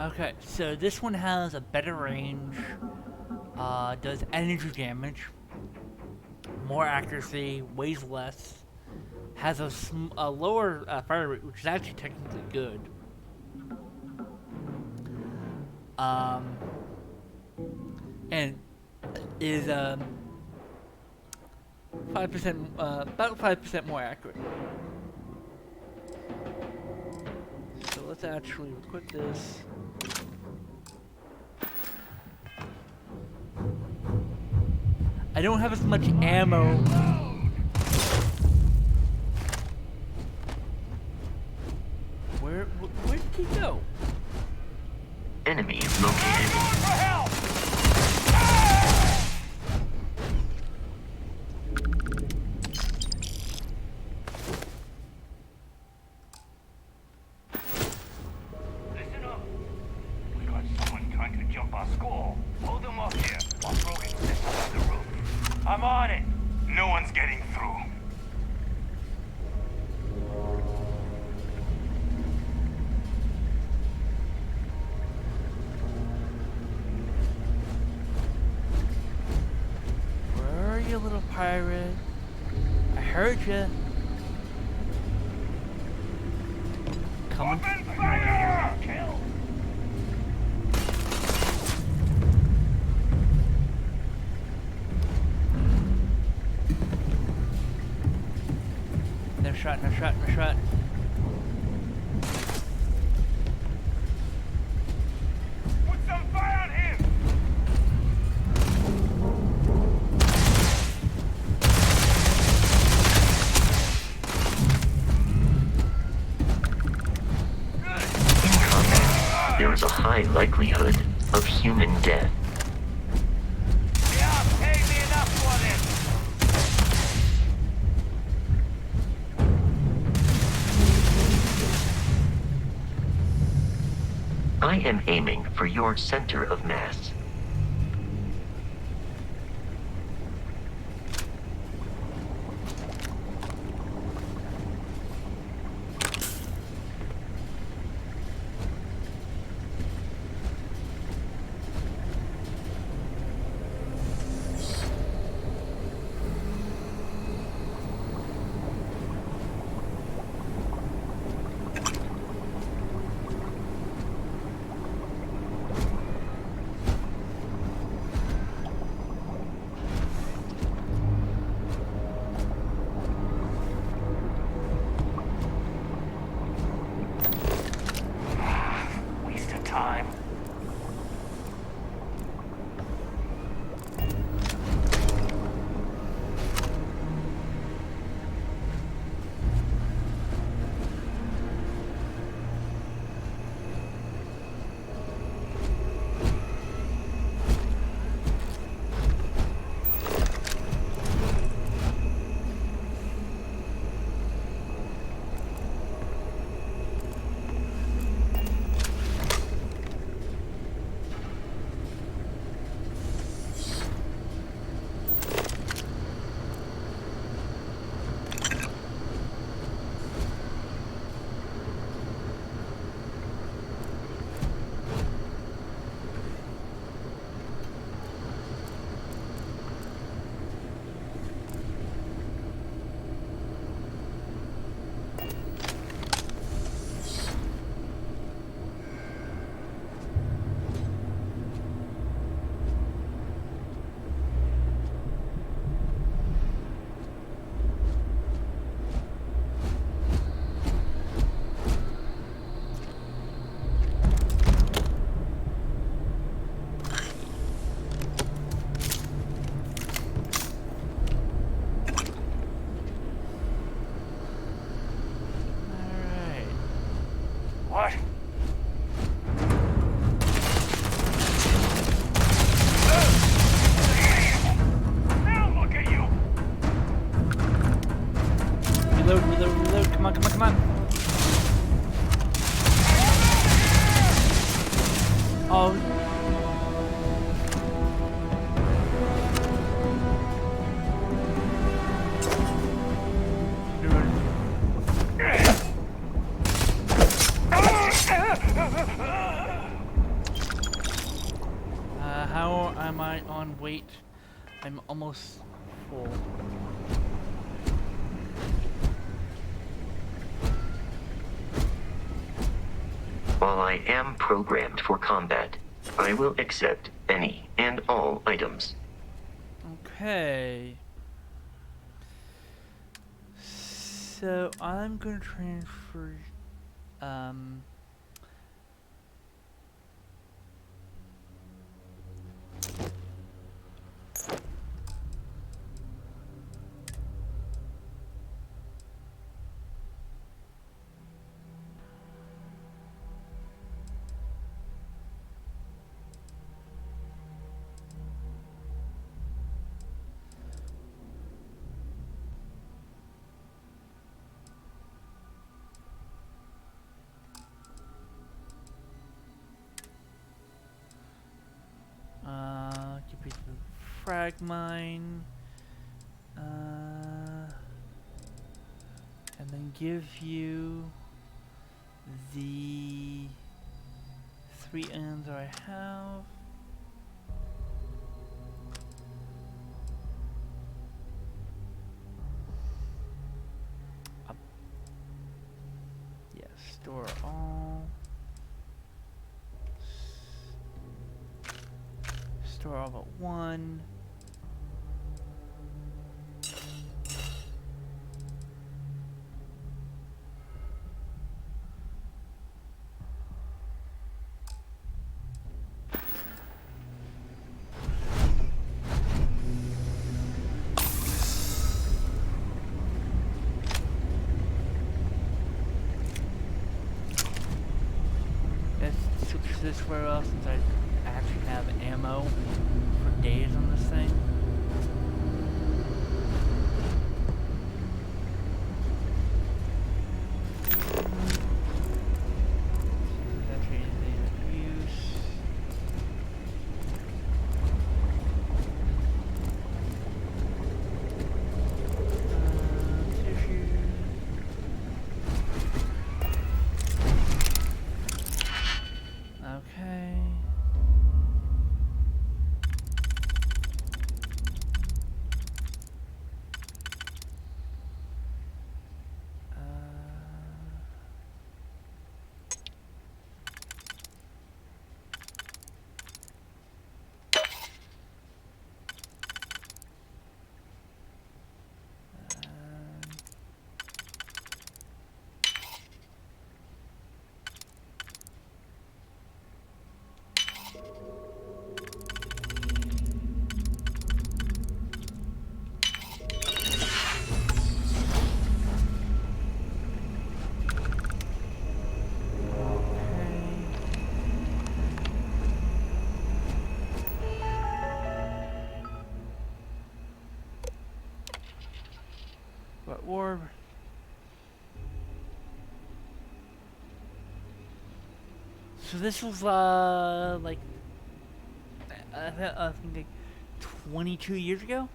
[SPEAKER 1] Okay, so this one has a better range, does energy damage, more accuracy, weighs less, has a lower fire rate, which is actually technically good. And is 5%, about 5% more accurate. So let's actually equip this. I don't have as much ammo. Where did he go?
[SPEAKER 9] Enemy located.
[SPEAKER 4] Listen up. We got someone trying to jump our school. Hold them off here while Brogan sets up on the roof. I'm on it. No one's getting through.
[SPEAKER 1] Where are you, little pirate? I heard you. Coming.
[SPEAKER 4] Open fire! Kill!
[SPEAKER 1] No shot, no shot, no shot.
[SPEAKER 4] Put some fire on him!
[SPEAKER 9] In combat, there is a high likelihood of human death.
[SPEAKER 4] Yeah, pay me enough for this!
[SPEAKER 9] I am aiming for your center of mass.
[SPEAKER 1] How am I on weight? I'm almost full.
[SPEAKER 9] While I am programmed for combat, I will accept any and all items.
[SPEAKER 1] Okay. So I'm gonna transfer give you the frag mine, and then give you the 3 items I have. Yes, store all. Store all but one. Let's switch to this for us since I actually have ammo for days on this thing. That's anything of use. Tissue. Okay. What orb? So this was like I think like 22 years ago.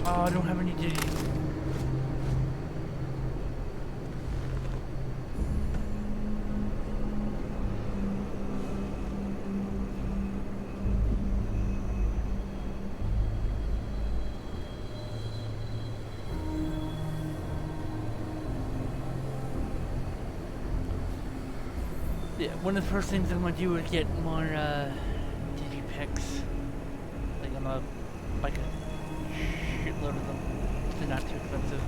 [SPEAKER 1] Oh, I don't have any digits. Yeah, one of the first things I'm gonna do is get more digipicks. Like I'm a like a shitload of them. They're not too expensive.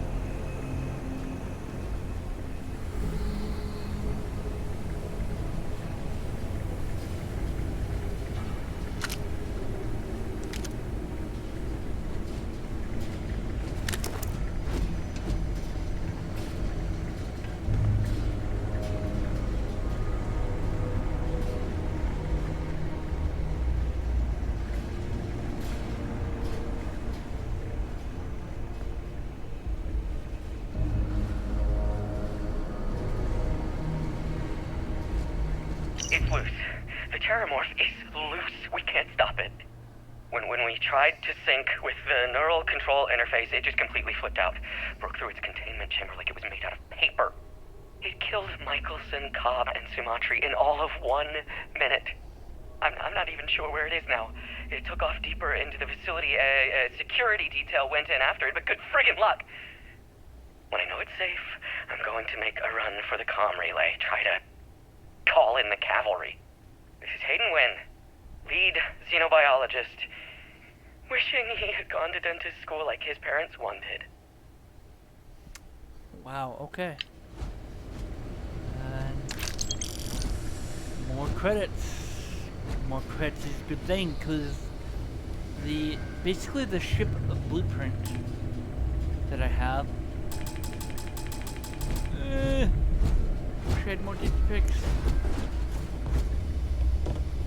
[SPEAKER 10] It's loose. The Terramorph is loose. We can't stop it. When we tried to sync with the neural control interface, it just completely flipped out. Broke through its containment chamber like it was made out of paper. It killed Michelson, Cobb, and Sumatri in all of 1 minute. I'm not even sure where it is now. It took off deeper into the facility. A security detail went in after it, but good friggin' luck. When I know it's safe, I'm going to make a run for the comm relay. Try to call in the cavalry. This is Hayden Wynn, lead xenobiologist. Wishing he had gone to dentist school like his parents wanted.
[SPEAKER 1] Wow, okay. And more credits. More credits is a good thing, because basically the ship of blueprint that I have. Wish I had more digit picks.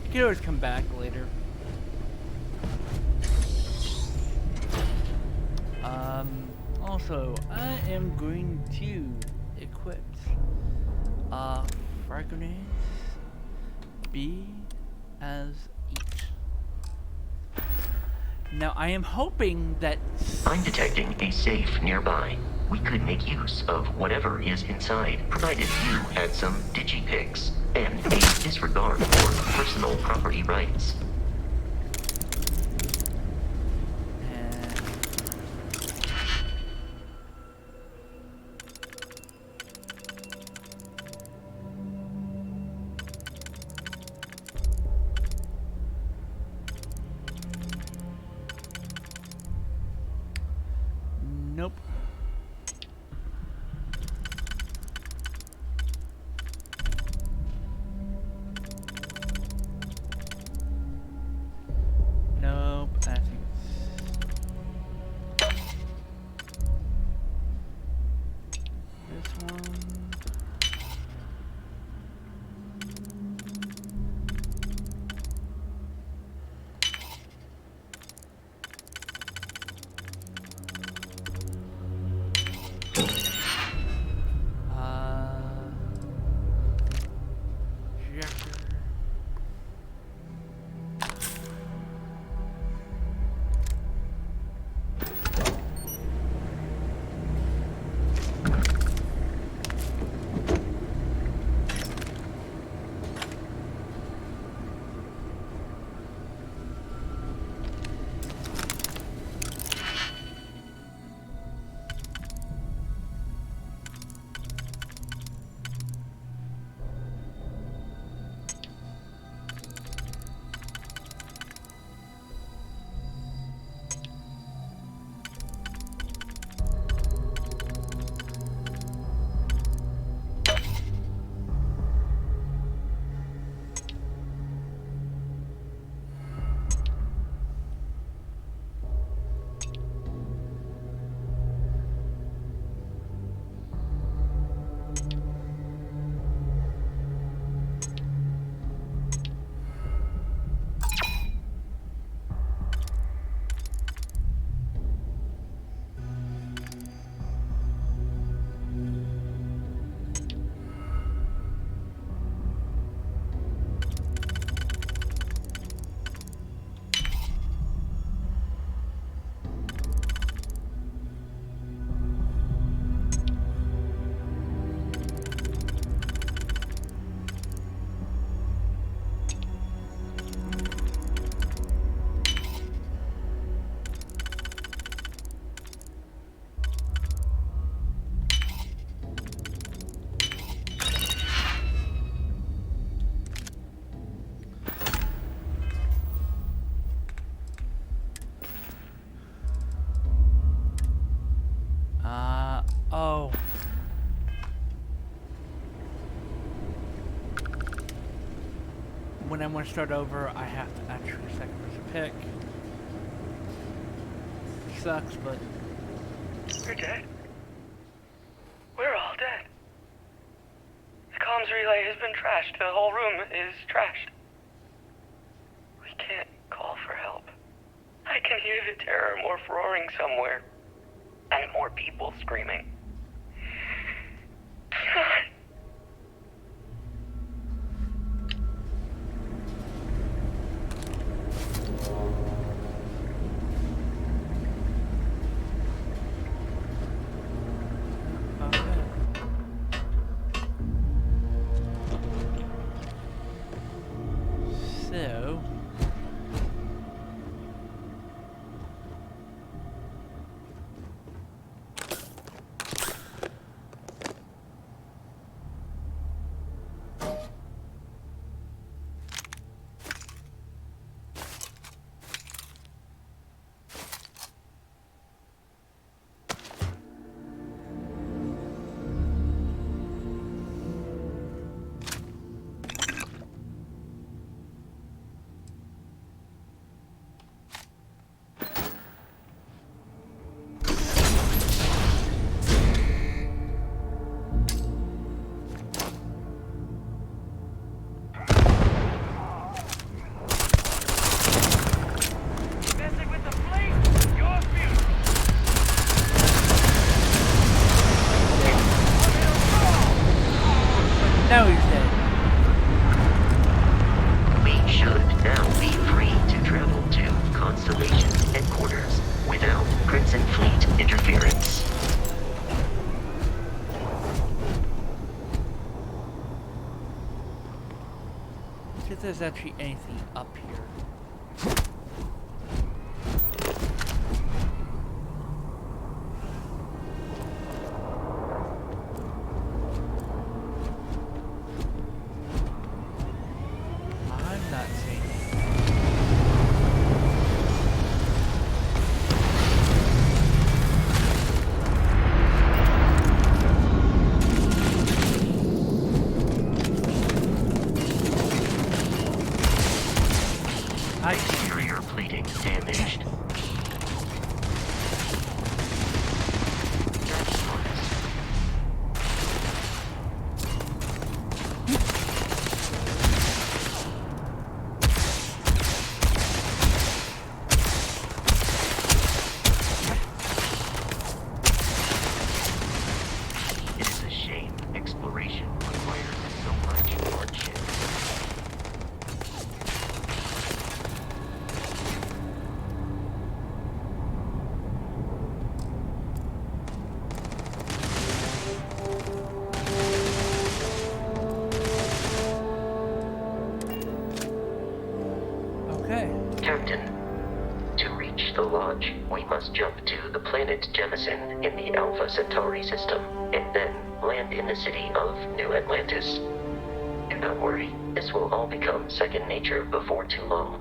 [SPEAKER 1] You can always come back later. Also, I am going to equip fire grenades B as each. Now I am hoping that
[SPEAKER 9] I'm detecting a safe nearby. We could make use of whatever is inside, provided you had some digipics and a disregard for personal property rights.
[SPEAKER 1] Nope. Nope, I think this one. Oh. When I want to start over, I have to actually second person pick. Sucks, but...
[SPEAKER 10] You're dead. We're all dead. The comms relay has been trashed. The whole room is trashed. We can't call for help. I can hear the Terramorph roaring somewhere. And more people screaming. God.
[SPEAKER 1] see if there's actually anything up here. I'm not seeing it.
[SPEAKER 9] Exterior plating damaged. Dirty ones. It is a shame exploration requires so much hardship.
[SPEAKER 1] Okay.
[SPEAKER 9] Captain, to reach the lodge, we must jump to the planet Jemison in the Alpha Centauri system, and then land in the city of New Atlantis. Do not worry, this will all become second nature before too long.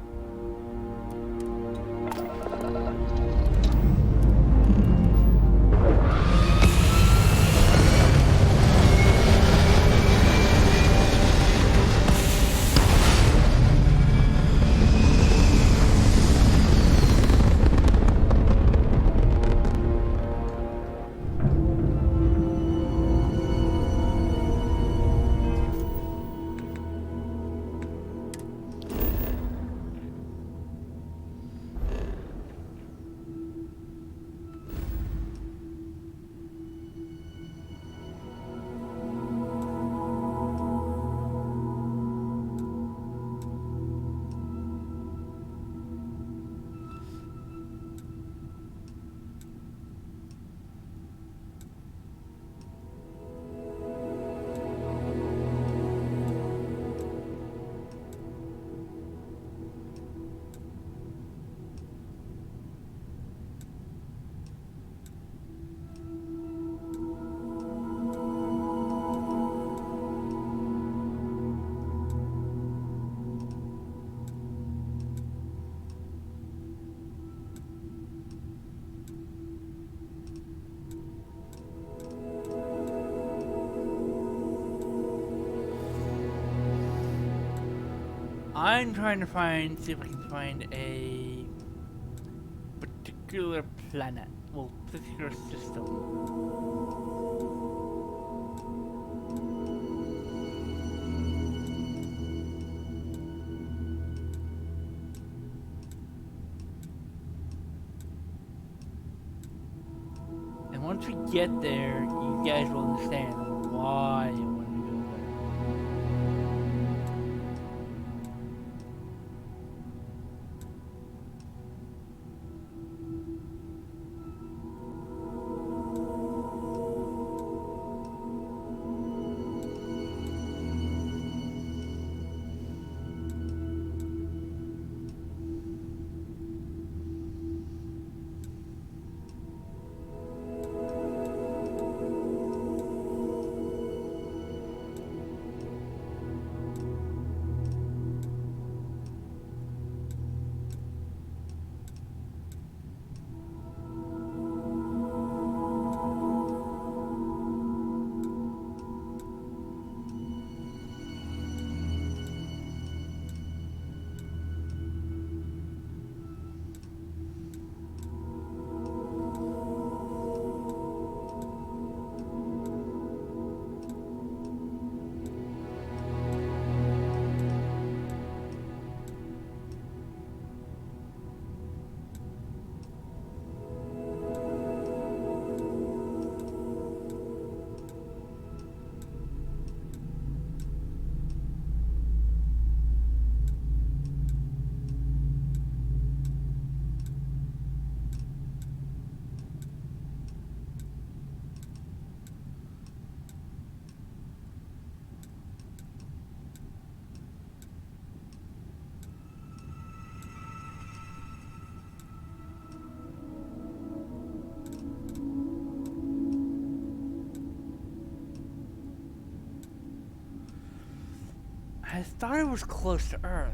[SPEAKER 1] I'm trying to see if I can find a particular planet, well, particular system. And once we get there, you guys will understand why I want to go there. I thought it was close to Earth.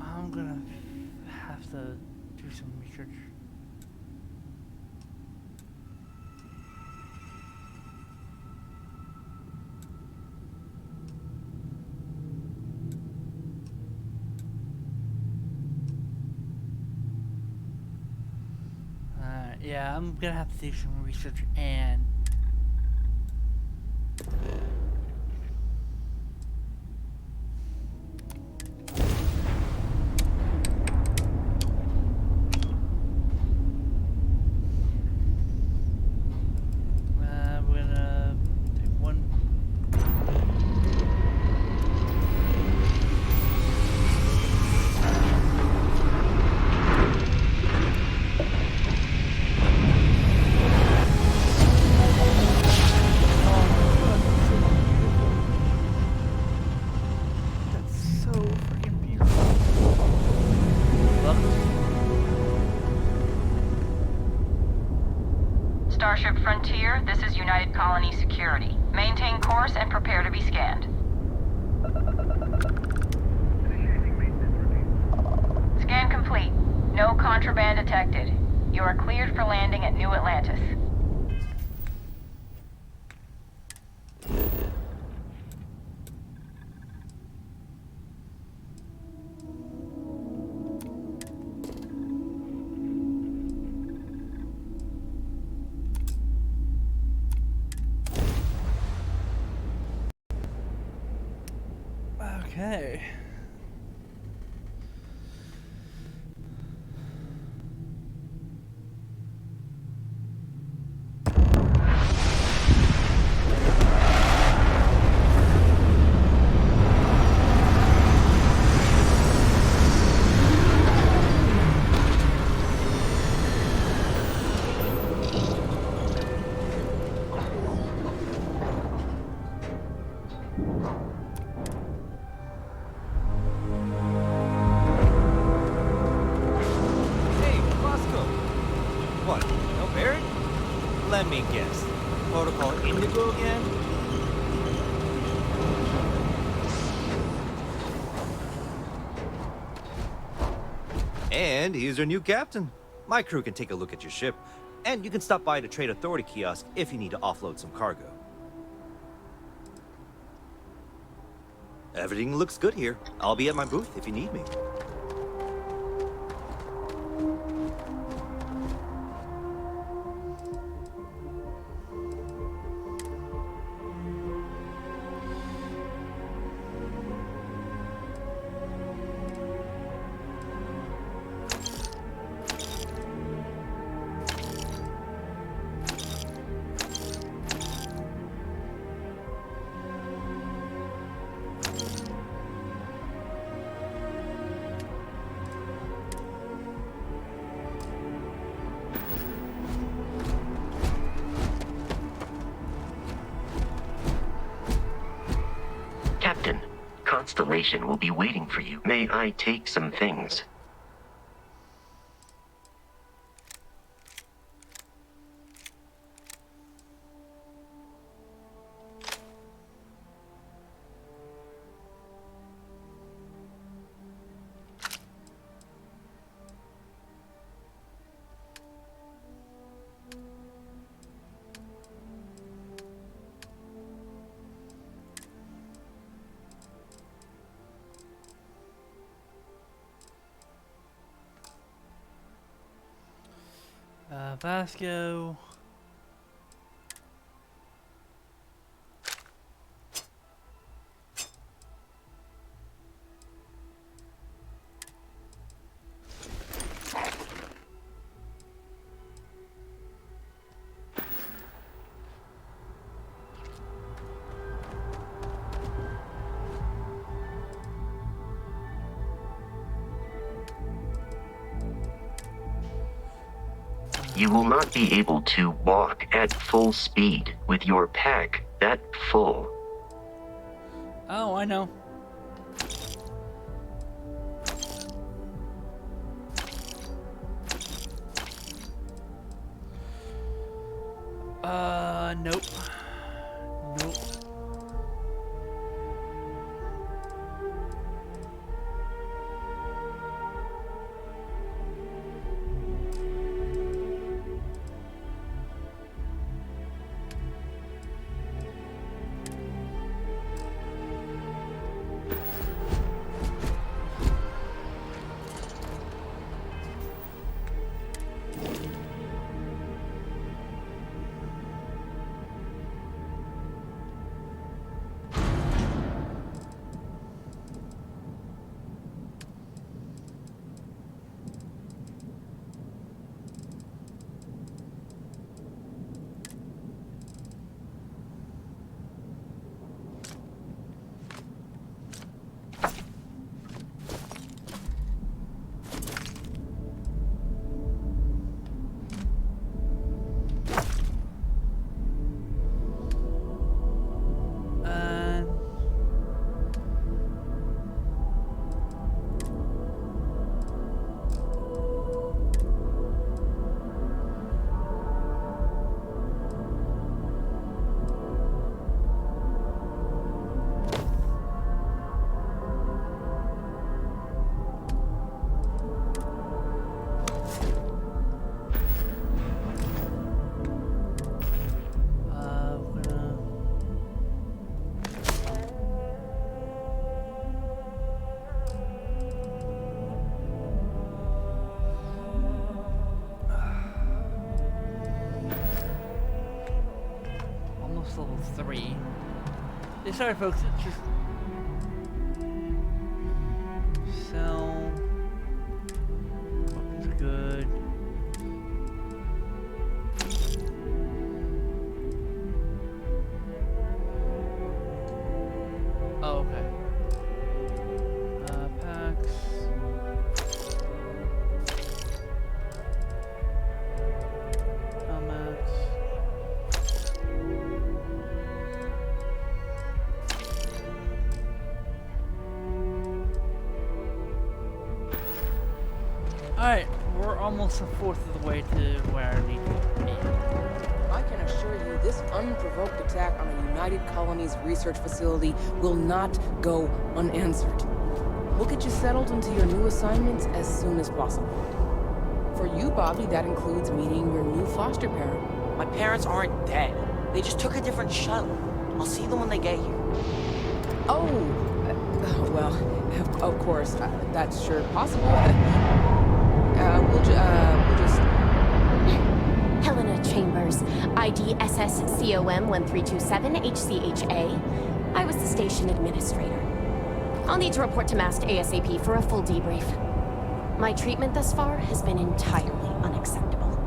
[SPEAKER 1] I'm gonna have to do some research. Yeah, I'm gonna have to do some research and we're gonna take one. That's so freaking beautiful. Look.
[SPEAKER 2] Starship Frontier, this is United Colony Security. Maintain course and prepare to be scanned. Scan complete. No contraband detected. You are cleared for landing at New Atlantis.
[SPEAKER 1] Okay.
[SPEAKER 11] Hey, Bosco. What? No Barrett? Let me guess. Protocol Indigo again? And here's your new captain. My crew can take a look at your ship, and you can stop by the Trade Authority kiosk if you need to offload some cargo. Everything looks good here. I'll be at my booth if you need me.
[SPEAKER 9] Captain, Constellation will be waiting for you. May I take some things?
[SPEAKER 1] Vasco.
[SPEAKER 9] You will not be able to walk at full speed with your pack that full.
[SPEAKER 1] Oh, I know. Nope. Nope. Level 3. Sorry folks, it's just sell weapons good. Oh, okay. Packs. Helmets. Alright, we're almost a fourth of the way to where I need to be.
[SPEAKER 12] I can assure you this unprovoked attack on a United Colonies research facility will not go unanswered. We'll get you settled into your new assignments as soon as possible. For you, Bobby, that includes meeting your new foster parent.
[SPEAKER 13] My parents aren't dead. They just took a different shuttle. I'll see them when they get here.
[SPEAKER 12] Oh, well, of course, that's sure possible. We'll just...
[SPEAKER 14] Helena Chambers, ID SSCOM 1327 HCHA. I was the station administrator. I'll need to report to MAST ASAP for a full debrief. My treatment thus far has been entirely unacceptable.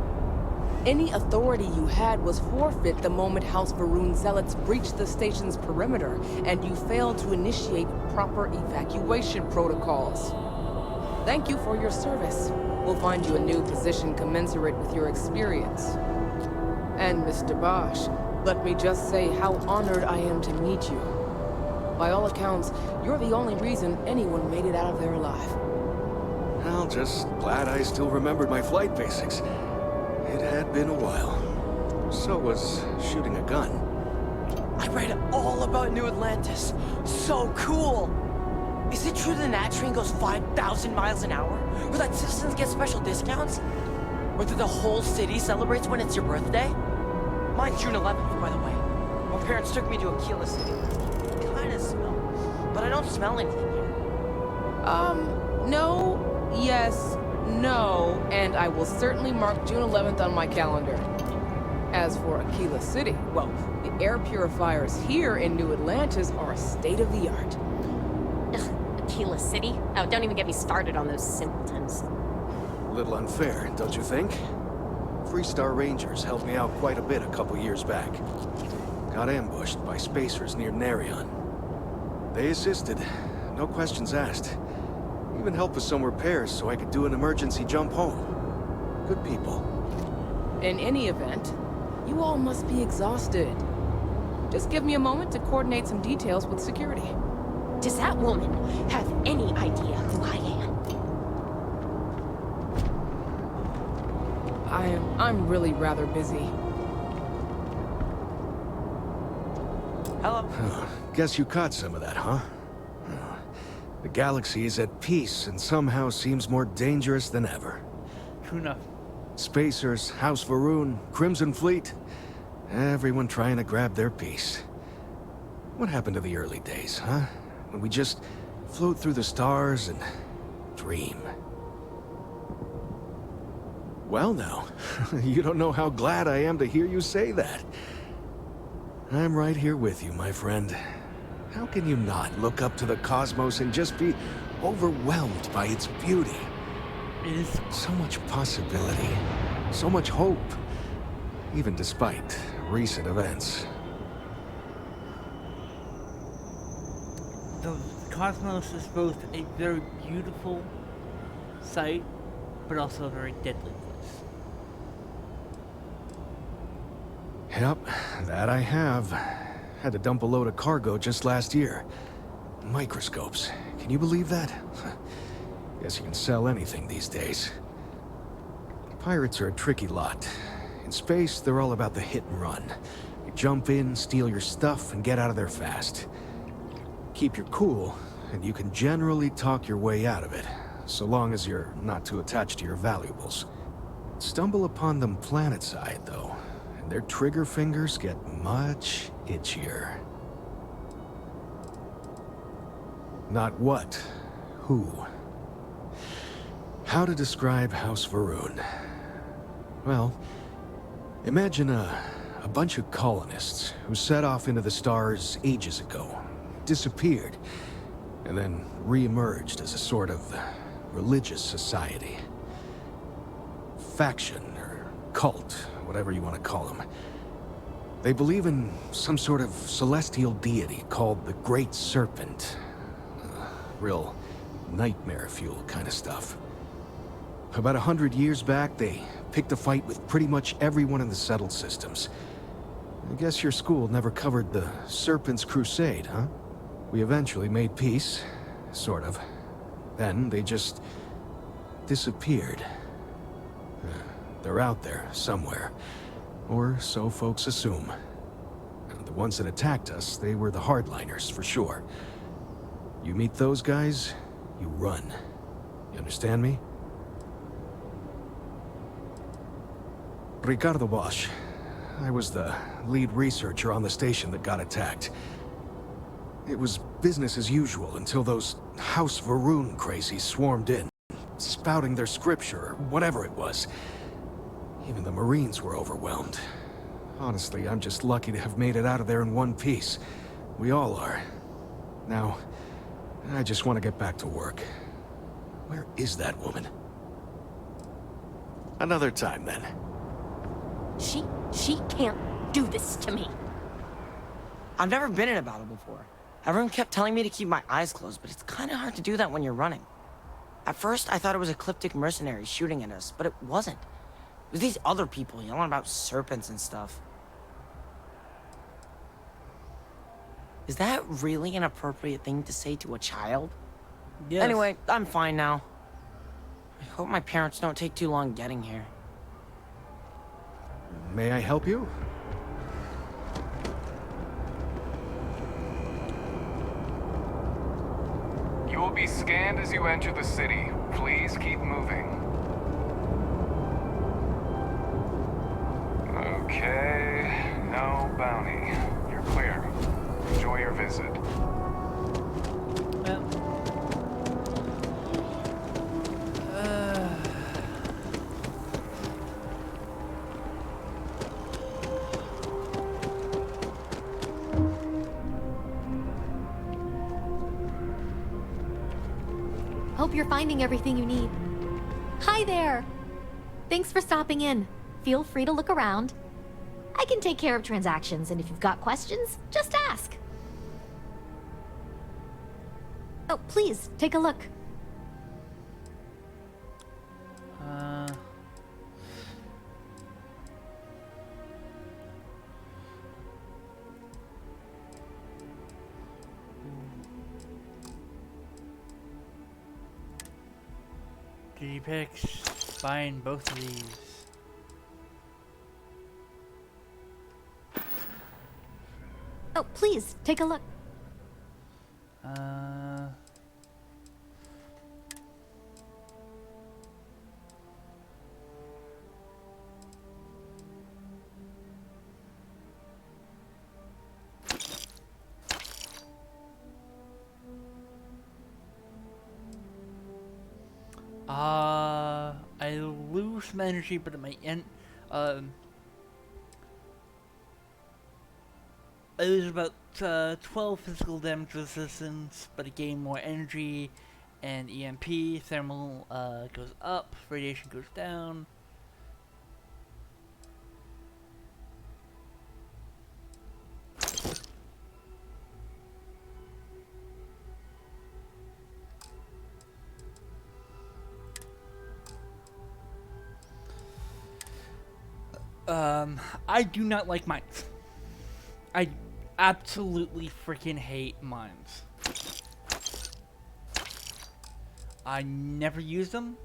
[SPEAKER 12] Any authority you had was forfeit the moment House Varun zealots breached the station's perimeter, and you failed to initiate proper evacuation protocols. Thank you for your service. We'll find you a new position commensurate with your experience. And Mr. Bosch, let me just say how honored I am to meet you. By all accounts, you're the only reason anyone made it out of there alive.
[SPEAKER 15] Well, just glad I still remembered my flight basics. It had been a while. So was shooting a gun.
[SPEAKER 13] I read all about New Atlantis. So cool! Is it true the Nat train goes 5,000 miles an hour? Or that citizens get special discounts? Or that the whole city celebrates when it's your birthday? Mine's June 11th, by the way. My parents took me to Aquila City. Kinda smell. But I don't smell anything here.
[SPEAKER 12] No, yes, no, and I will certainly mark June 11th on my calendar. As for Aquila City, well, the air purifiers here in New Atlantis are state-of-the-art.
[SPEAKER 14] Aquila City? Oh, don't even get me started on those simpletons.
[SPEAKER 15] A little unfair, don't you think? Freestar Rangers helped me out quite a bit a couple years back. Got ambushed by spacers near Narion. They assisted, no questions asked. Even helped with some repairs so I could do an emergency jump home. Good people.
[SPEAKER 12] In any event, you all must be exhausted. Just give me a moment to coordinate some details with security.
[SPEAKER 14] Does that woman have any idea who I am?
[SPEAKER 12] I'm really rather busy.
[SPEAKER 13] Hello.
[SPEAKER 15] Guess you caught some of that, huh? The galaxy is at peace and somehow seems more dangerous than ever.
[SPEAKER 1] True enough.
[SPEAKER 15] Spacers, House Varun, Crimson Fleet, everyone trying to grab their piece. What happened to the early days, huh? When we just float through the stars and dream. Well now, you don't know how glad I am to hear you say that. I'm right here with you, my friend. How can you not look up to the cosmos and just be overwhelmed by its beauty?
[SPEAKER 1] It is
[SPEAKER 15] so much possibility, so much hope, even despite recent events.
[SPEAKER 1] The cosmos is both a very beautiful sight, but also a very deadly place.
[SPEAKER 15] Yep, that I have. Had to dump a load of cargo just last year. Microscopes. Can you believe that? Guess you can sell anything these days. Pirates are a tricky lot. In space, they're all about the hit and run. You jump in, steal your stuff, and get out of there fast. Keep your cool, and you can generally talk your way out of it, so long as you're not too attached to your valuables. Stumble upon them planetside, though, and their trigger fingers get much itchier. Not what, who. How to describe House Varun? Well, imagine a bunch of colonists who set off into the stars ages ago, disappeared, and then re-emerged as a sort of religious society. Faction, or cult, whatever you want to call them. They believe in some sort of celestial deity called the Great Serpent. Real nightmare fuel kind of stuff. About 100 years back, they picked a fight with pretty much everyone in the settled systems. I guess your school never covered the Serpent's Crusade, huh? We eventually made peace, sort of. Then they just disappeared. They're out there, somewhere. Or so folks assume. The ones that attacked us, they were the hardliners, for sure. You meet those guys, you run. You understand me? Ricardo Bosch. I was the lead researcher on the station that got attacked. It was business as usual until those House Varun crazies swarmed in, spouting their scripture, or whatever it was. Even the Marines were overwhelmed. Honestly, I'm just lucky to have made it out of there in one piece. We all are. Now, I just want to get back to work. Where is that woman? Another time, then.
[SPEAKER 14] She can't do this to me.
[SPEAKER 13] I've never been in a battle before. Everyone kept telling me to keep my eyes closed, but it's kind of hard to do that when you're running. At first, I thought it was ecliptic mercenaries shooting at us, but it wasn't. It was these other people yelling about serpents and stuff. Is that really an appropriate thing to say to a child?
[SPEAKER 1] Yes.
[SPEAKER 13] Anyway, I'm fine now. I hope my parents don't take too long getting here.
[SPEAKER 15] May I help you?
[SPEAKER 16] You will be scanned as you enter the city. Please keep moving. Okay, no bounty. You're clear. Enjoy your visit.
[SPEAKER 17] Hope you're finding everything you need. Hi there! Thanks for stopping in. Feel free to look around. I can take care of transactions, and if you've got questions, just ask. Oh, please, take a look.
[SPEAKER 1] Digipix, buying both of these.
[SPEAKER 17] Oh, please, take a look.
[SPEAKER 1] I lose some energy, but it might end. I lose about 12 physical damage resistance, but I gain more energy and EMP. Thermal goes up, radiation goes down. I do not like mines. I absolutely freaking hate mines. I never use them.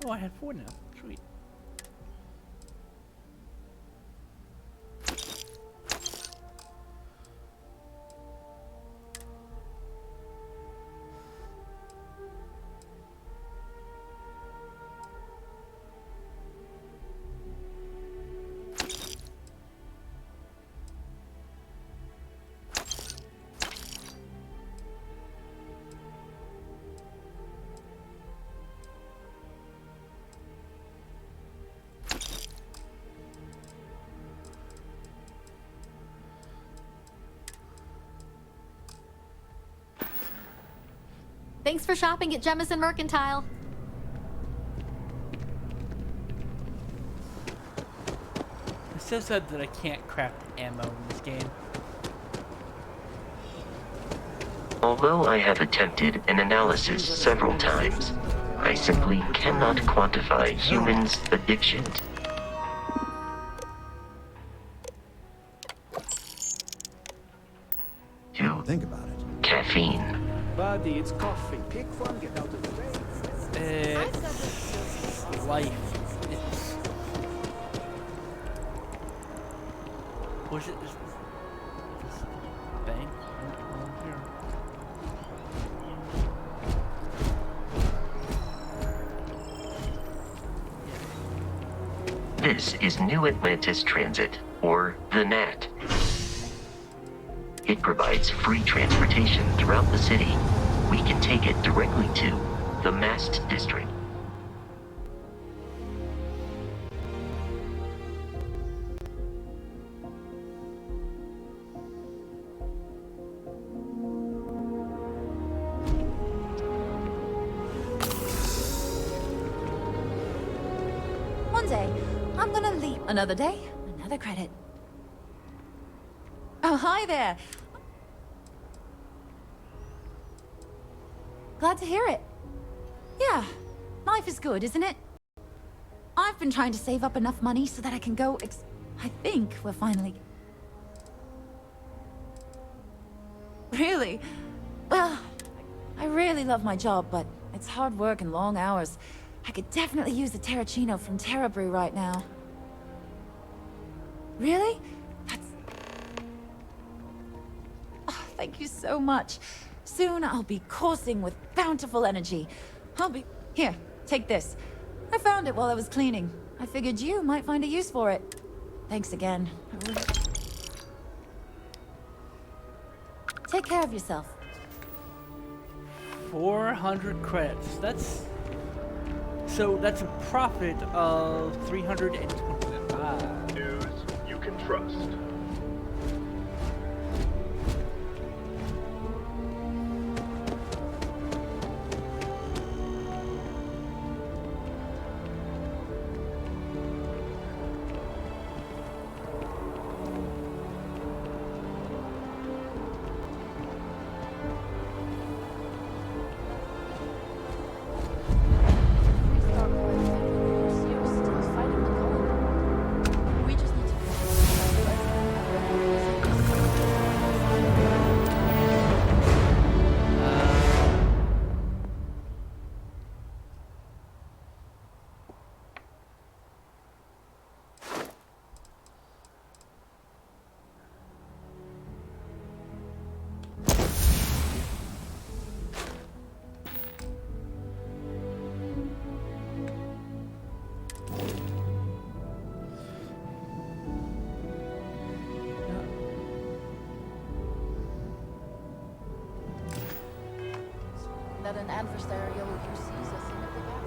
[SPEAKER 1] Oh, I have 4 now. Sweet.
[SPEAKER 17] Thanks for shopping at Jemison Mercantile.
[SPEAKER 1] It's so sad that I can't craft ammo in this game.
[SPEAKER 9] Although I have attempted an analysis several times, I simply cannot quantify humans' addiction to
[SPEAKER 18] think about it.
[SPEAKER 9] Caffeine.
[SPEAKER 18] Buddy, it's coffee. Pick one, get out of the way.
[SPEAKER 1] It's life. It's... Was it this bank? Here.
[SPEAKER 9] This is New Atlantis Transit, or the NAT. It provides free transportation throughout the city. We can take it directly to the Mast District.
[SPEAKER 19] One day, I'm gonna leap. Another day, another credit. Oh, hi there. Glad to hear it. Yeah, life is good, isn't it? I've been trying to save up enough money so that I can go I think we're finally... Really? Well, I really love my job, but it's hard work and long hours. I could definitely use the Terracino from Terra Brew right now. Really? Thank you so much. Soon I'll be coursing with bountiful energy. Here, take this. I found it while I was cleaning. I figured you might find a use for it. Thanks again. Take care of yourself.
[SPEAKER 1] 400 credits. That's a profit of 325.
[SPEAKER 20] News you can trust.
[SPEAKER 19] that an adversarial use is a thing of the past.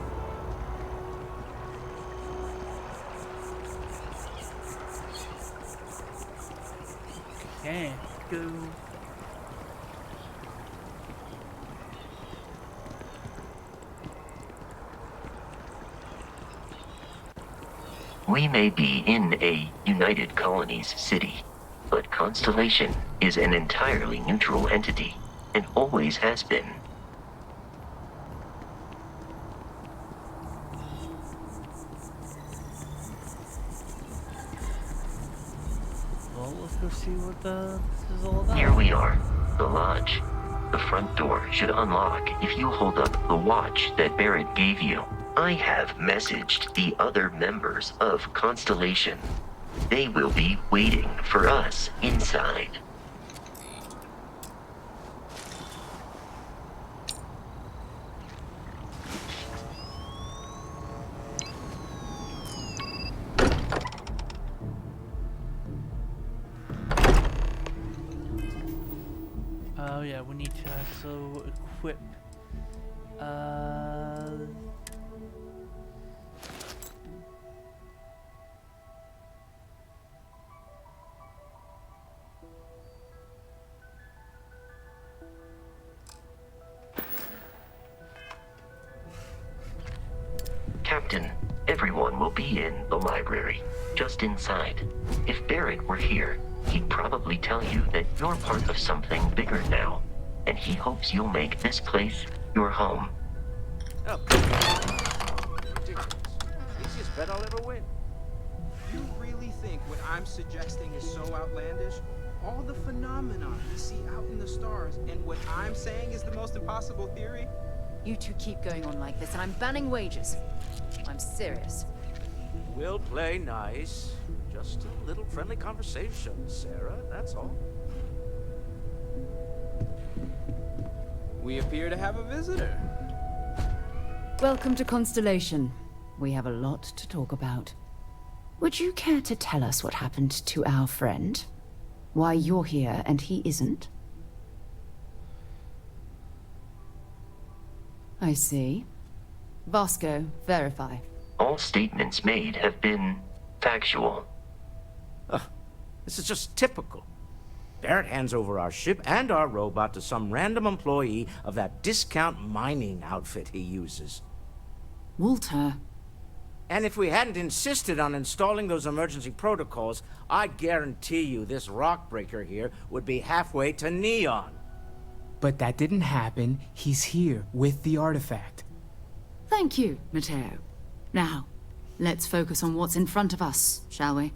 [SPEAKER 1] Okay, go.
[SPEAKER 9] We may be in a United Colonies city, but Constellation is an entirely neutral entity, and always has been.
[SPEAKER 1] Well, let's go see what this is all about.
[SPEAKER 9] Here we are, the lodge. The front door should unlock if you hold up the watch that Barrett gave you. I have messaged the other members of Constellation. They will be waiting for us inside.
[SPEAKER 1] Oh yeah, we need to also equip
[SPEAKER 9] Captain, everyone will be in the library, just inside. If Barrett were here, he'd probably tell you that you're part of something bigger now, and he hopes you'll make this place your home.
[SPEAKER 18] Oh, ridiculous. Easiest bet I'll ever win. You really think what I'm suggesting is so outlandish? All the phenomena we see out in the stars, and what I'm saying is the most impossible theory?
[SPEAKER 19] You two keep going on like this, and I'm banning wagers. I'm serious.
[SPEAKER 18] We'll play nice. Just a little friendly conversation, Sarah, that's all. We appear to have a visitor.
[SPEAKER 20] Welcome to Constellation. We have a lot to talk about. Would you care to tell us what happened to our friend? Why you're here and he isn't? I see. Vasco, verify.
[SPEAKER 9] All statements made have been factual.
[SPEAKER 21] This is just typical. Barrett hands over our ship and our robot to some random employee of that discount mining outfit he uses.
[SPEAKER 20] Walter.
[SPEAKER 21] And if we hadn't insisted on installing those emergency protocols, I guarantee you this rock breaker here would be halfway to Neon.
[SPEAKER 22] But that didn't happen. He's here with the artifact.
[SPEAKER 20] Thank you, Matteo. Now, let's focus on what's in front of us, shall we?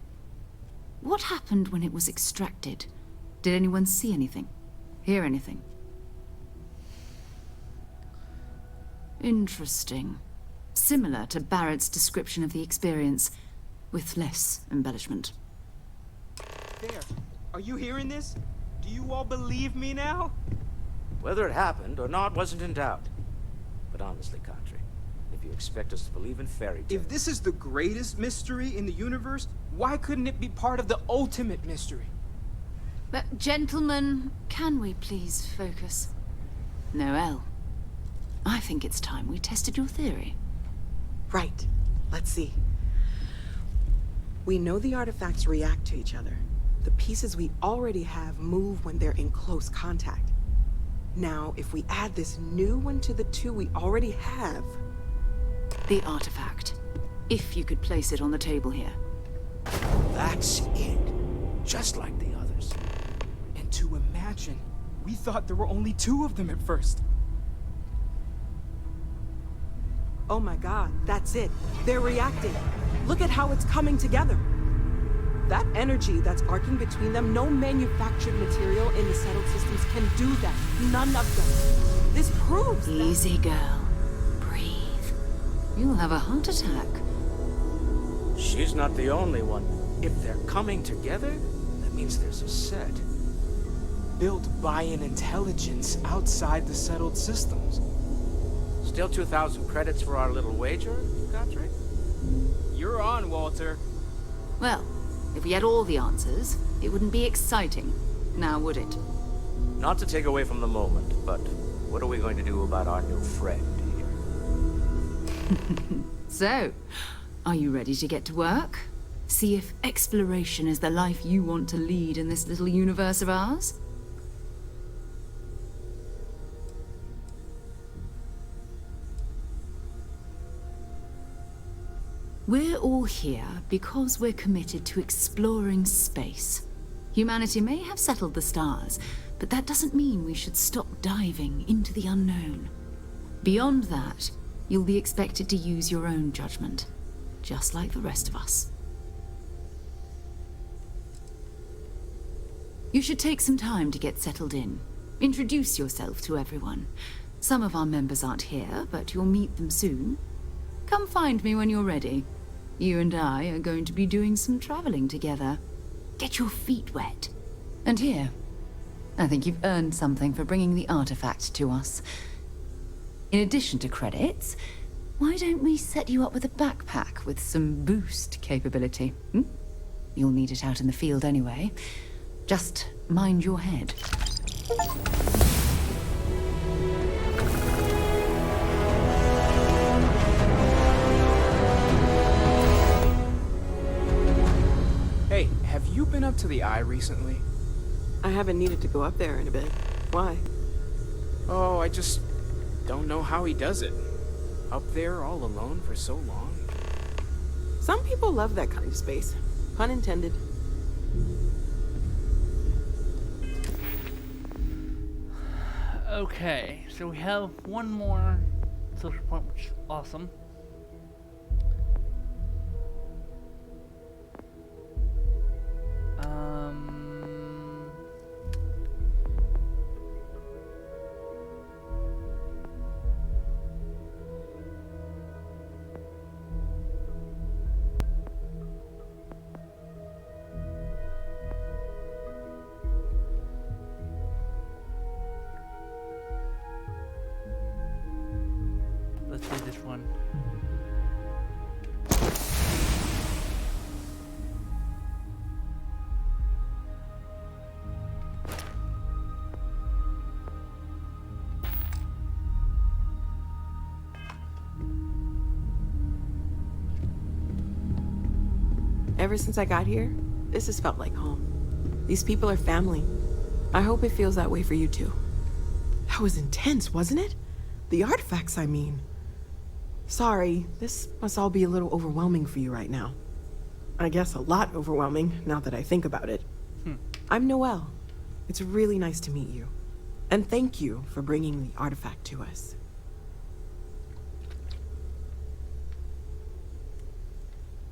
[SPEAKER 20] What happened when it was extracted? Did anyone see anything? Hear anything? Interesting. Similar to Barrett's description of the experience, with less embellishment.
[SPEAKER 18] There. Are you hearing this? Do you all believe me now?
[SPEAKER 21] Whether it happened or not wasn't in doubt. But honestly, Country, if you expect us to believe in fairy tales...
[SPEAKER 18] If this is the greatest mystery in the universe, why couldn't it be part of the ultimate mystery?
[SPEAKER 20] But, gentlemen, can we please focus? Noelle, I think it's time we tested your theory.
[SPEAKER 12] Right. Let's see. We know the artifacts react to each other. The pieces we already have move when they're in close contact. Now, if we add this new one to the two we already have...
[SPEAKER 20] The artifact. If you could place it on the table here.
[SPEAKER 21] That's it. Just like the others.
[SPEAKER 18] And to imagine, we thought there were only two of them at first.
[SPEAKER 12] Oh my god, that's it. They're reacting. Look at how it's coming together. That energy that's arcing between them, no manufactured material in the settled systems can do that. None of them. This proves
[SPEAKER 20] Easy, girl. Breathe. You'll have a heart attack.
[SPEAKER 21] She's not the only one. If they're coming together, that means there's a set.
[SPEAKER 18] Built by an intelligence outside the settled systems.
[SPEAKER 21] Still 2,000 credits for our little wager, Country?
[SPEAKER 18] You're on, Walter.
[SPEAKER 20] Well, if we had all the answers, it wouldn't be exciting, now would it?
[SPEAKER 21] Not to take away from the moment, but what are we going to do about our new friend here?
[SPEAKER 20] So, are you ready to get to work? See if exploration is the life you want to lead in this little universe of ours? We're all here because we're committed to exploring space. Humanity may have settled the stars, but that doesn't mean we should stop diving into the unknown. Beyond that, you'll be expected to use your own judgment, just like the rest of us. You should take some time to get settled in. Introduce yourself to everyone. Some of our members aren't here, but you'll meet them soon. Come find me when you're ready. You and I are going to be doing some traveling together. Get your feet wet. And here, I think you've earned something for bringing the artifact to us. In addition to credits, why don't we set you up with a backpack with some boost capability? You'll need it out in the field anyway. Just mind your head.
[SPEAKER 18] Hey, have you been up to the Eye recently?
[SPEAKER 3] I haven't needed to go up there in a bit. Why?
[SPEAKER 18] Oh, I just don't know how he does it. Up there all alone for so long.
[SPEAKER 3] Some people love that kind of space. Pun intended.
[SPEAKER 1] Okay, so we have one more social point, which is awesome. Let's do this one.
[SPEAKER 3] Ever since I got here, this has felt like home. These people are family. I hope it feels that way for you too.
[SPEAKER 5] That was intense, wasn't it? The artifacts, I mean. Sorry, this must all be a little overwhelming for you right now. I guess a lot overwhelming, now that I think about it. I'm Noelle. It's really nice to meet you. And thank you for bringing the artifact to us.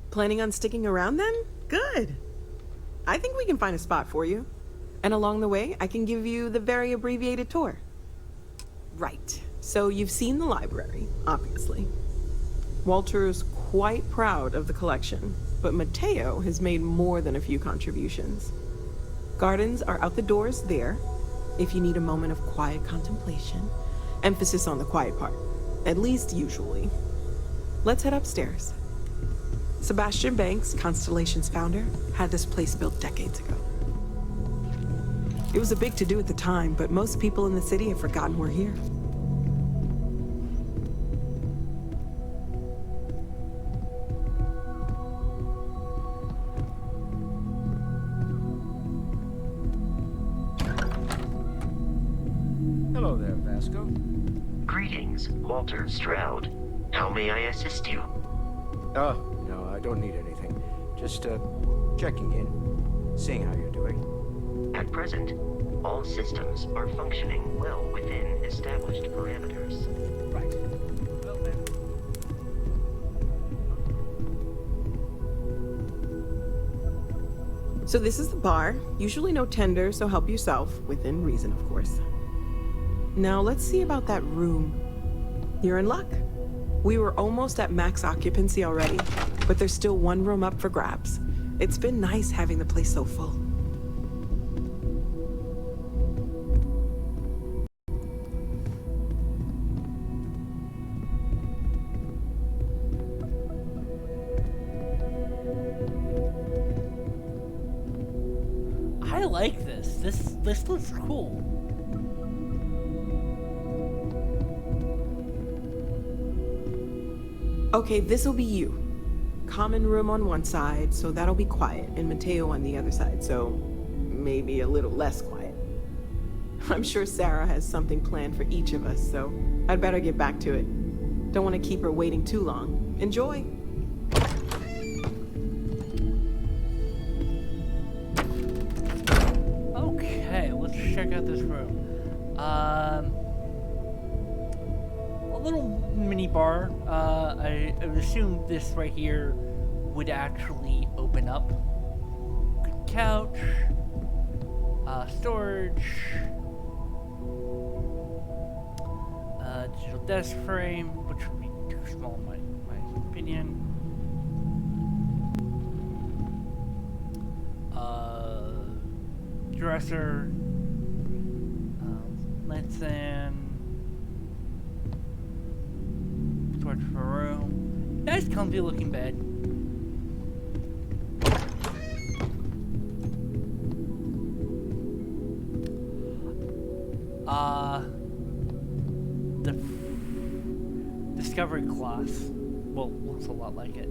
[SPEAKER 5] Planning on sticking around then? Good. I think we can find a spot for you. And along the way, I can give you the very abbreviated tour. Right. So you've seen the library, obviously. Walter's quite proud of the collection, but Mateo has made more than a few contributions. Gardens are out the doors there, if you need a moment of quiet contemplation. Emphasis on the quiet part, at least usually. Let's head upstairs. Sebastian Banks, Constellation's founder, had this place built decades ago. It was a big to-do at the time, but most people in the city have forgotten we're here.
[SPEAKER 21] Hello there, Vasco.
[SPEAKER 9] Greetings, Walter Stroud. How may I assist you?
[SPEAKER 21] Oh, no, I don't need anything. Just, checking in, seeing how you're doing.
[SPEAKER 9] At present, all systems are functioning well within established parameters.
[SPEAKER 21] Right. Well then.
[SPEAKER 3] So this is the bar. Usually no tender, so help yourself, within reason, of course. Now let's see about that room. You're in luck. We were almost at max occupancy already, but there's still one room up for grabs. It's been nice having the place so full.
[SPEAKER 1] I like this. This looks cool.
[SPEAKER 3] Okay, this'll be you. Common room on one side, so that'll be quiet, and Mateo on the other side, so maybe a little less quiet. I'm sure Sarah has something planned for each of us, so I'd better get back to it. Don't want to keep her waiting too long. Enjoy!
[SPEAKER 1] Okay, let's check out this room. A little mini bar. I would assume this right here would actually open up. Good couch. Storage. Digital desk frame, which would be too small in my opinion. Dresser. Listen. Storage for a room. Nice comfy looking bed. The Discovery cloth. Well, looks a lot like it.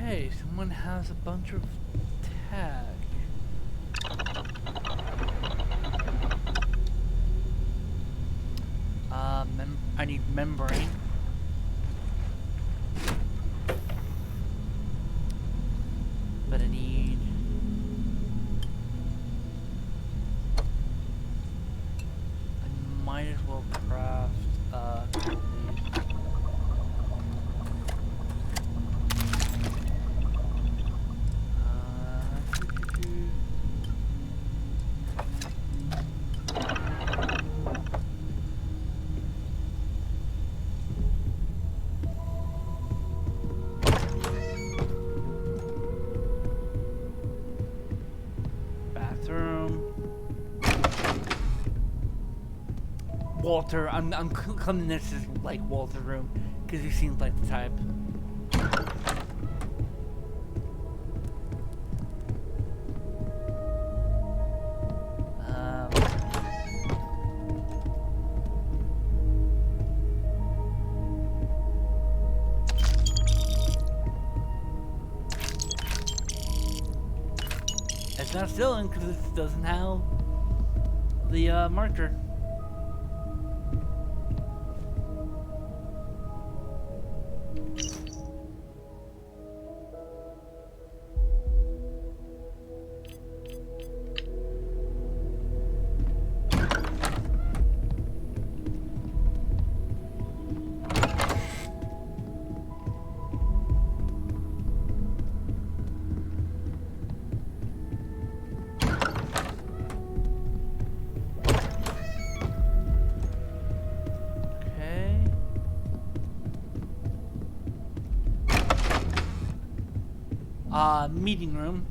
[SPEAKER 1] Okay, someone has a bunch of tag. I need membrane. But I need... I might as well craft, Walter, I'm coming this is like Walter's room because he seems like the type. It's not filling because it doesn't have the marker. Meeting room.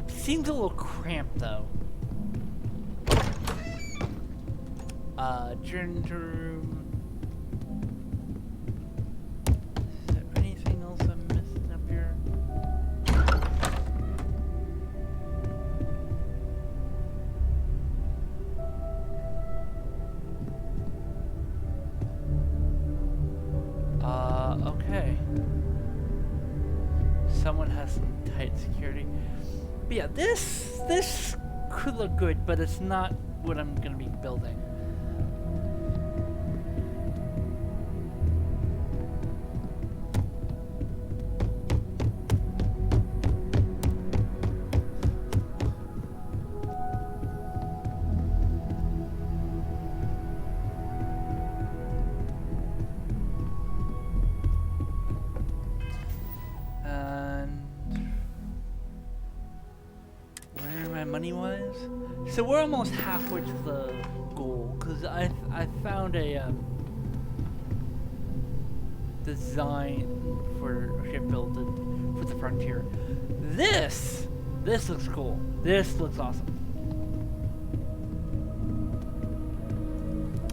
[SPEAKER 1] Seems a little cramped though. Janitor room. Is there anything else I'm missing up here? Okay. Someone has some tight security. But yeah, this could look good, but it's not what I'm gonna be building. money-wise. So we're almost halfway to the goal, because I found a design for a ship built for the frontier. This looks cool. This looks awesome.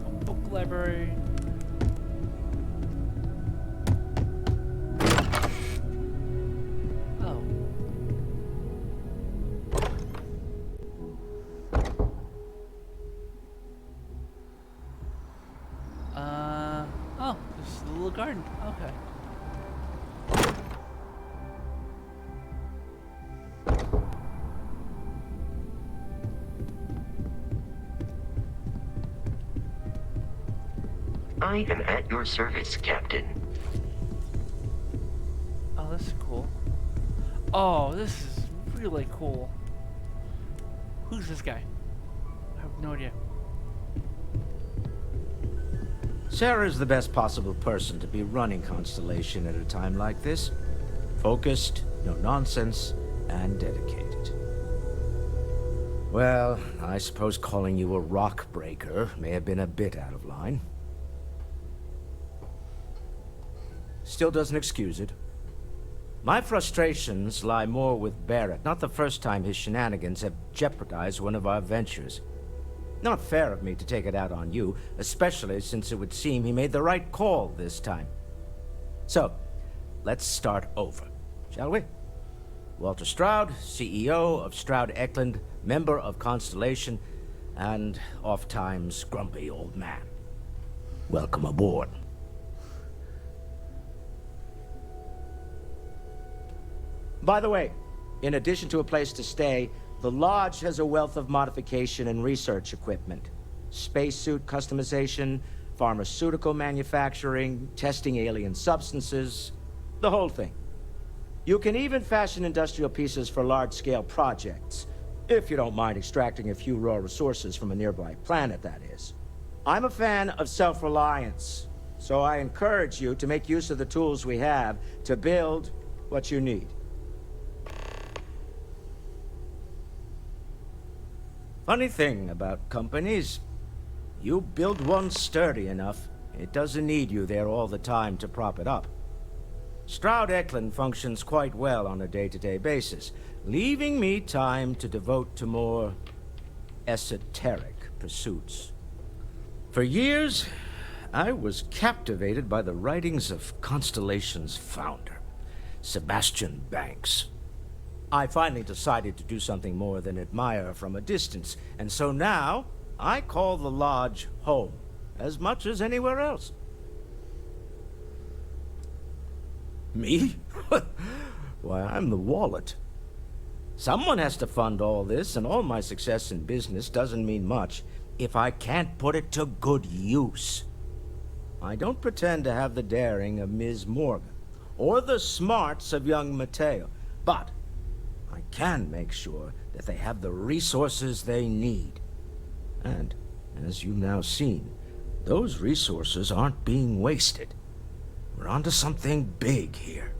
[SPEAKER 1] A book library. Oh, this is the little garden. Okay.
[SPEAKER 9] I am at your service, Captain.
[SPEAKER 1] Oh, this is cool. Oh, this is really cool. Who's this guy? I have no idea.
[SPEAKER 21] Sarah's the best possible person to be running Constellation at a time like this. Focused, no nonsense, and dedicated. Well, I suppose calling you a rock breaker may have been a bit out of line. Still doesn't excuse it. My frustrations lie more with Barrett, not the first time his shenanigans have jeopardized one of our ventures. Not fair of me to take it out on you, especially since it would seem he made the right call this time. So, let's start over, shall we? Walter Stroud, CEO of Stroud Eklund, member of Constellation, and oft-times grumpy old man. Welcome aboard. By the way, in addition to a place to stay, the Lodge has a wealth of modification and research equipment. Spacesuit customization, pharmaceutical manufacturing, testing alien substances, the whole thing. You can even fashion industrial pieces for large-scale projects, if you don't mind extracting a few raw resources from a nearby planet, that is. I'm a fan of self-reliance, so I encourage you to make use of the tools we have to build what you need. Funny thing about companies, you build one sturdy enough, it doesn't need you there all the time to prop it up. Stroud Eklund functions quite well on a day-to-day basis, leaving me time to devote to more esoteric pursuits. For years, I was captivated by the writings of Constellation's founder, Sebastian Banks. I finally decided to do something more than admire from a distance, and so now I call the Lodge home, as much as anywhere else. Me? Why, I'm the wallet. Someone has to fund all this, and all my success in business doesn't mean much if I can't put it to good use. I don't pretend to have the daring of Ms. Morgan, or the smarts of young Mateo, but I can make sure that they have the resources they need. And, as you've now seen, those resources aren't being wasted. We're onto something big here.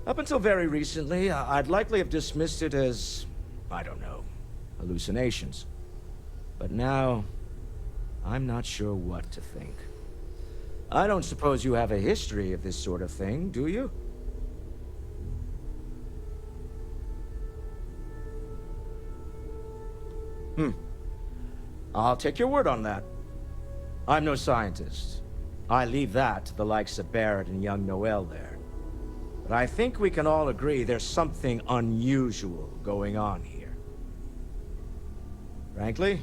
[SPEAKER 21] Up until very recently, I'd likely have dismissed it as, I don't know, hallucinations. But now, I'm not sure what to think. I don't suppose you have a history of this sort of thing, do you? I'll take your word on that. I'm no scientist. I leave that to the likes of Barrett and young Noel there. But I think we can all agree there's something unusual going on here. Frankly,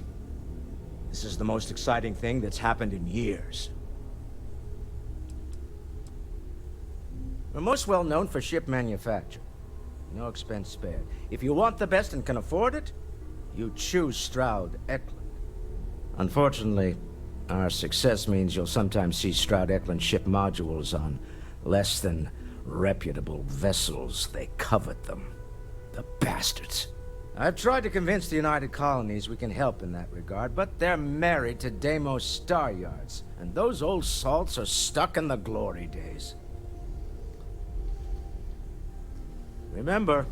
[SPEAKER 21] this is the most exciting thing that's happened in years. We're most well known for ship manufacture. No expense spared. If you want the best and can afford it, you choose Stroud Eklund. Unfortunately, our success means you'll sometimes see Stroud Eklund ship modules on less than reputable vessels. They covet them. The bastards. I've tried to convince the United Colonies we can help in that regard, but they're married to Deimos Star Yards, and those old salts are stuck in the glory days. Remember,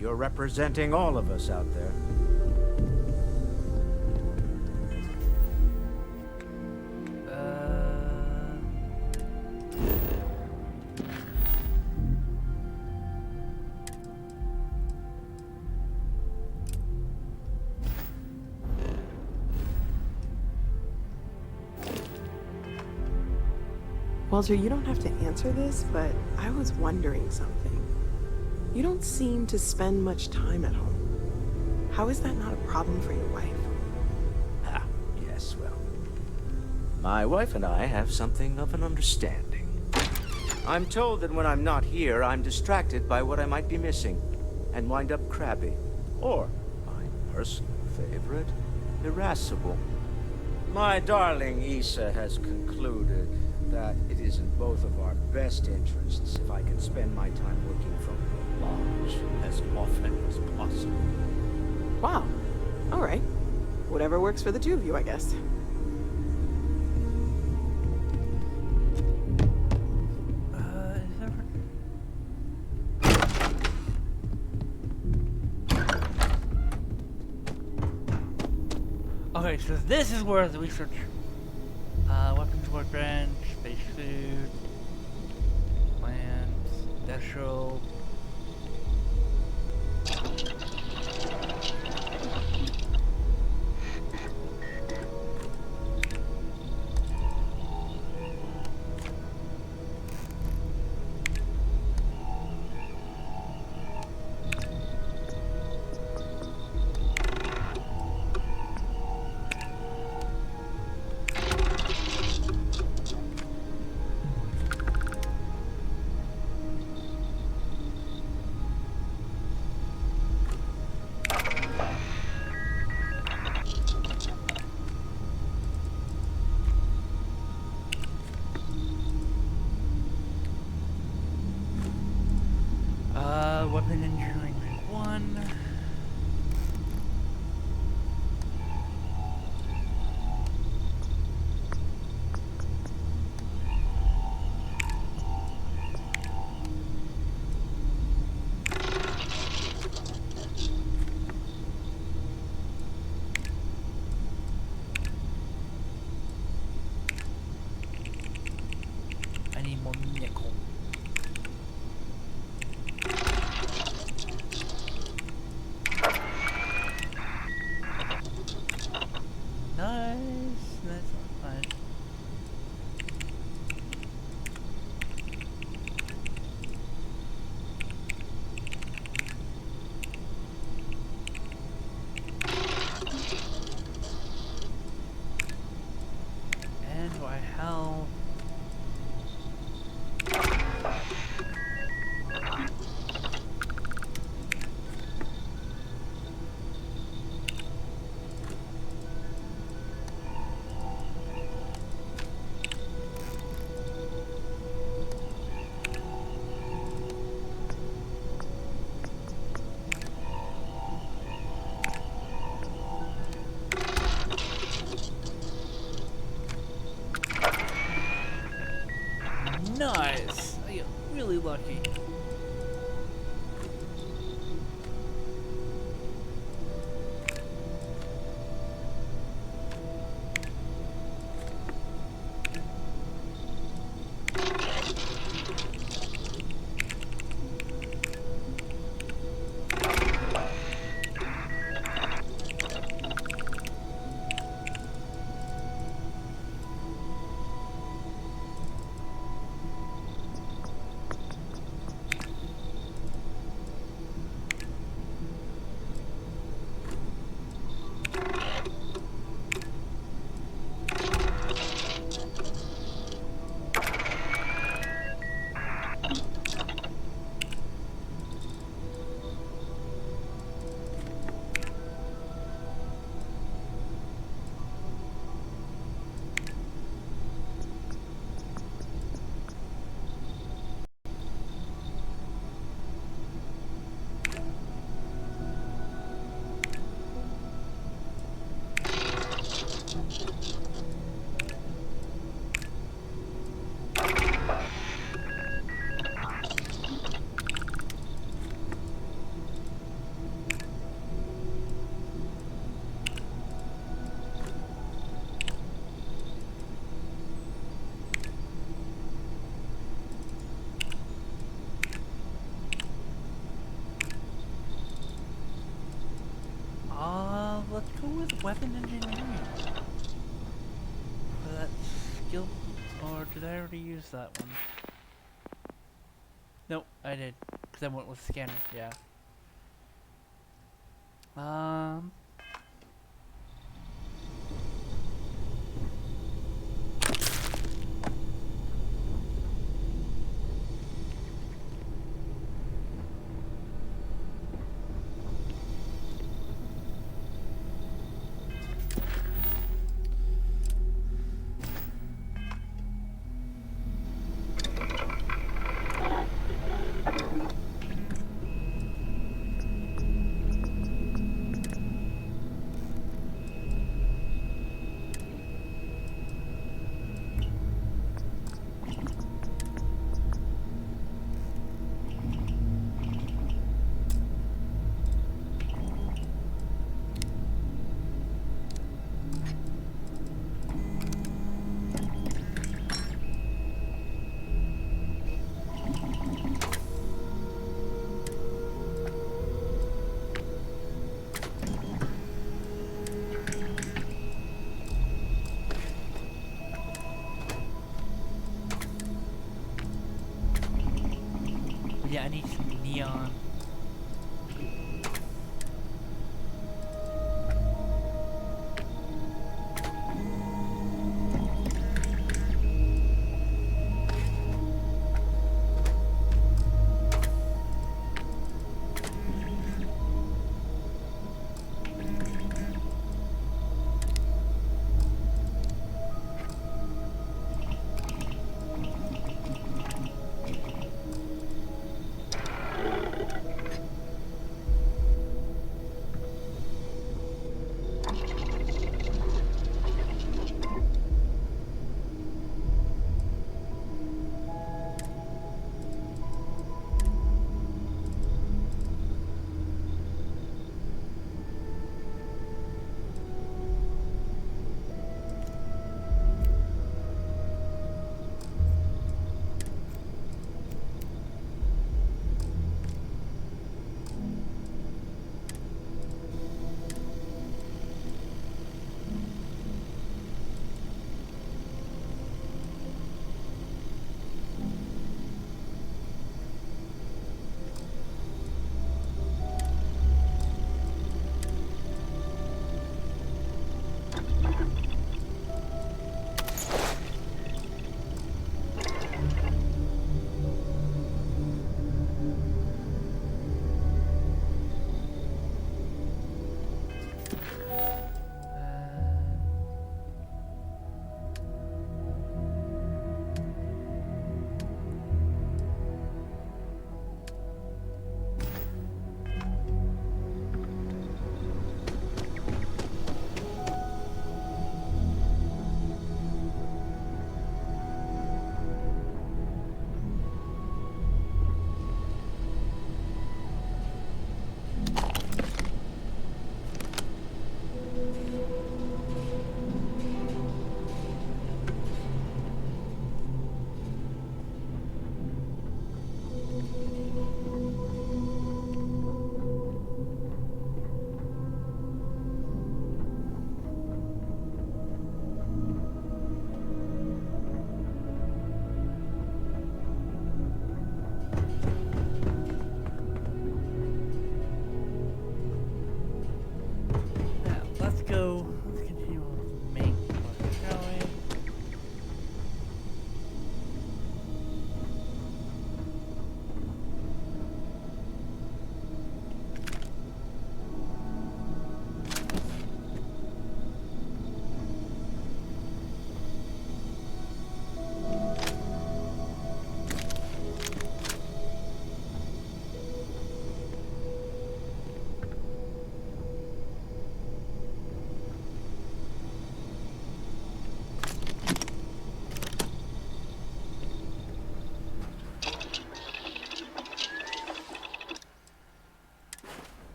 [SPEAKER 21] you're representing all of us out there.
[SPEAKER 3] Walter, you don't have to answer this, but I was wondering something. You don't seem to spend much time at home. How is that not a problem for your wife?
[SPEAKER 21] Ah, yes, well. My wife and I have something of an understanding. I'm told that when I'm not here, I'm distracted by what I might be missing, and wind up crabby. Or, my personal favorite, irascible. My darling Issa has concluded that it is in both of our best interests if I can spend my time working from the lodge as often as possible.
[SPEAKER 3] Wow. All right. Whatever works for the two of you, I guess.
[SPEAKER 1] Okay, so this is where the research, weapons workbench, space food, plants, industrial. Weapon engineering 1. I need more nickel. weapon engineering for that skill, or did I already use that one? Nope, I did, because I went with scanner, yeah. Yeah, I need some neon.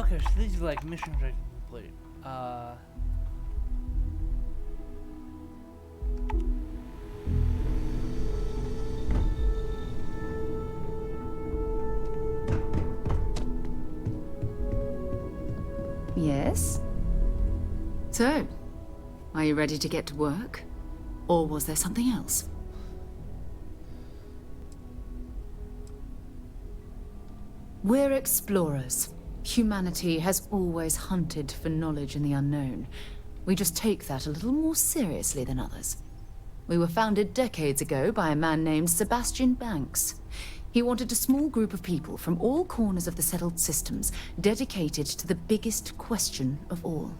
[SPEAKER 1] Okay, so these are like missions I can complete.
[SPEAKER 20] Yes? So, are you ready to get to work? Or was there something else? We're explorers. Humanity has always hunted for knowledge in the unknown. We just take that a little more seriously than others. We were founded decades ago by a man named Sebastian Banks. He wanted a small group of people from all corners of the settled systems dedicated to the biggest question of all.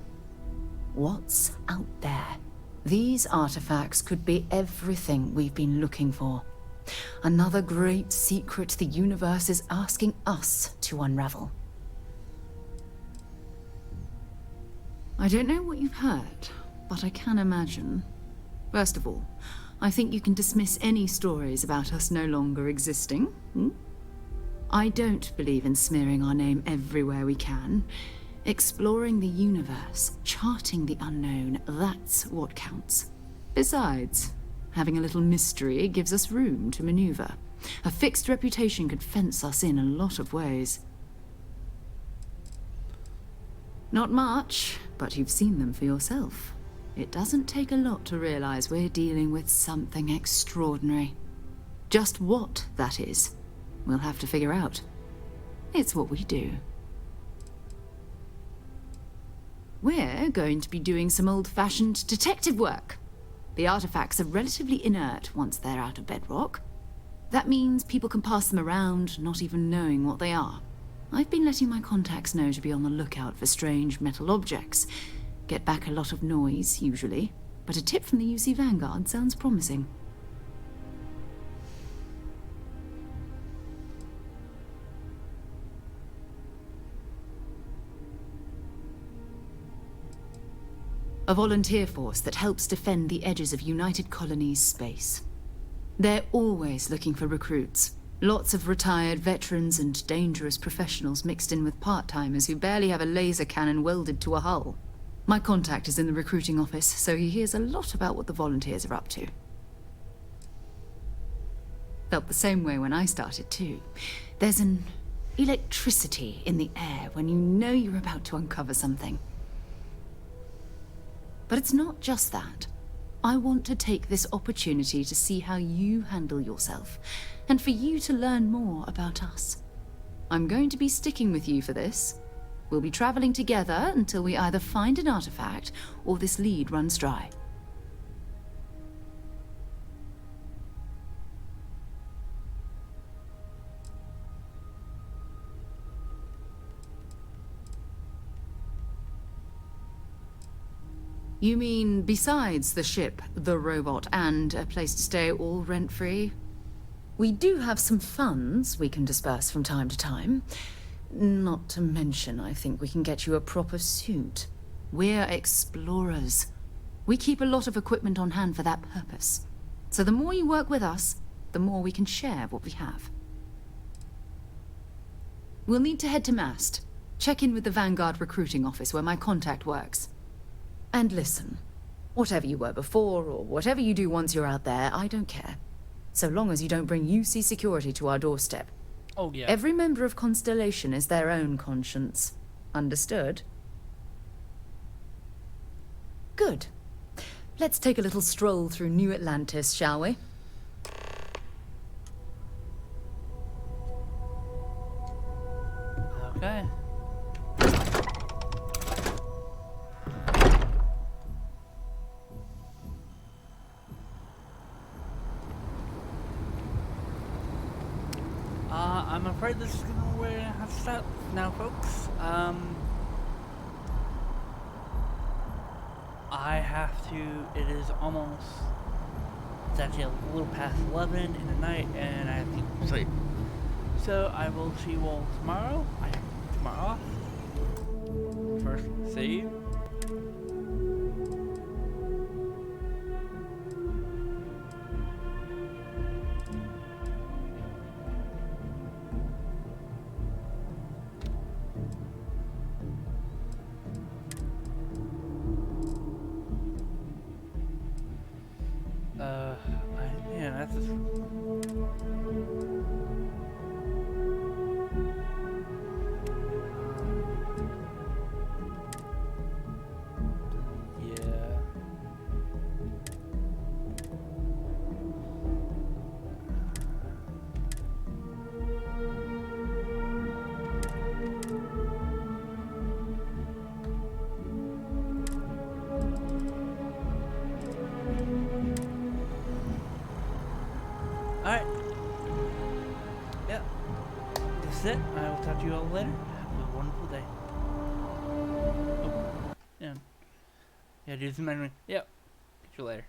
[SPEAKER 20] What's out there? These artifacts could be everything we've been looking for. Another great secret the universe is asking us to unravel. I don't know what you've heard, but I can imagine. First of all, I think you can dismiss any stories about us no longer existing. I don't believe in smearing our name everywhere we can. Exploring the universe, charting the unknown, that's what counts. Besides, having a little mystery gives us room to maneuver. A fixed reputation could fence us in a lot of ways. Not much, but you've seen them for yourself. It doesn't take a lot to realize we're dealing with something extraordinary. Just what that is, we'll have to figure out. It's what we do. We're going to be doing some old-fashioned detective work. The artifacts are relatively inert once they're out of bedrock. That means people can pass them around, not even knowing what they are. I've been letting my contacts know to be on the lookout for strange metal objects. Get back a lot of noise, usually, but a tip from the UC Vanguard sounds promising. A volunteer force that helps defend the edges of United Colonies space. They're always looking for recruits. Lots of retired veterans and dangerous professionals mixed in with part-timers who barely have a laser cannon welded to a hull. My contact is in the recruiting office, so he hears a lot about what the volunteers are up to. Felt the same way when I started too. There's an electricity in the air when you know you're about to uncover something. But it's not just that. I want to take this opportunity to see how you handle yourself, and for you to learn more about us. I'm going to be sticking with you for this. We'll be traveling together until we either find an artifact or this lead runs dry. You mean besides the ship, the robot, and a place to stay all rent-free? We do have some funds we can disperse from time to time. Not to mention, I think we can get you a proper suit. We're explorers. We keep a lot of equipment on hand for that purpose. So the more you work with us, the more we can share what we have. We'll need to head to Mast. Check in with the Vanguard recruiting office where my contact works. And listen, whatever you were before, or whatever you do once you're out there, I don't care. So long as you don't bring UC security to our doorstep.
[SPEAKER 1] Oh, yeah.
[SPEAKER 20] Every member of Constellation is their own conscience. Understood? Good. Let's take a little stroll through New Atlantis, shall we?
[SPEAKER 1] Okay. I'm afraid this is where we have to stop now, folks. I have to. It is almost. It's actually a little past 11 in the night, and I have to sleep. So I will see you all tomorrow. I have tomorrow off. First, see you. that's just... Yeah. Alright. Yep. That's it. I will talk to you all later. Have a wonderful day. Oh. Yeah. Yeah, do some memory. Yep. Catch you later.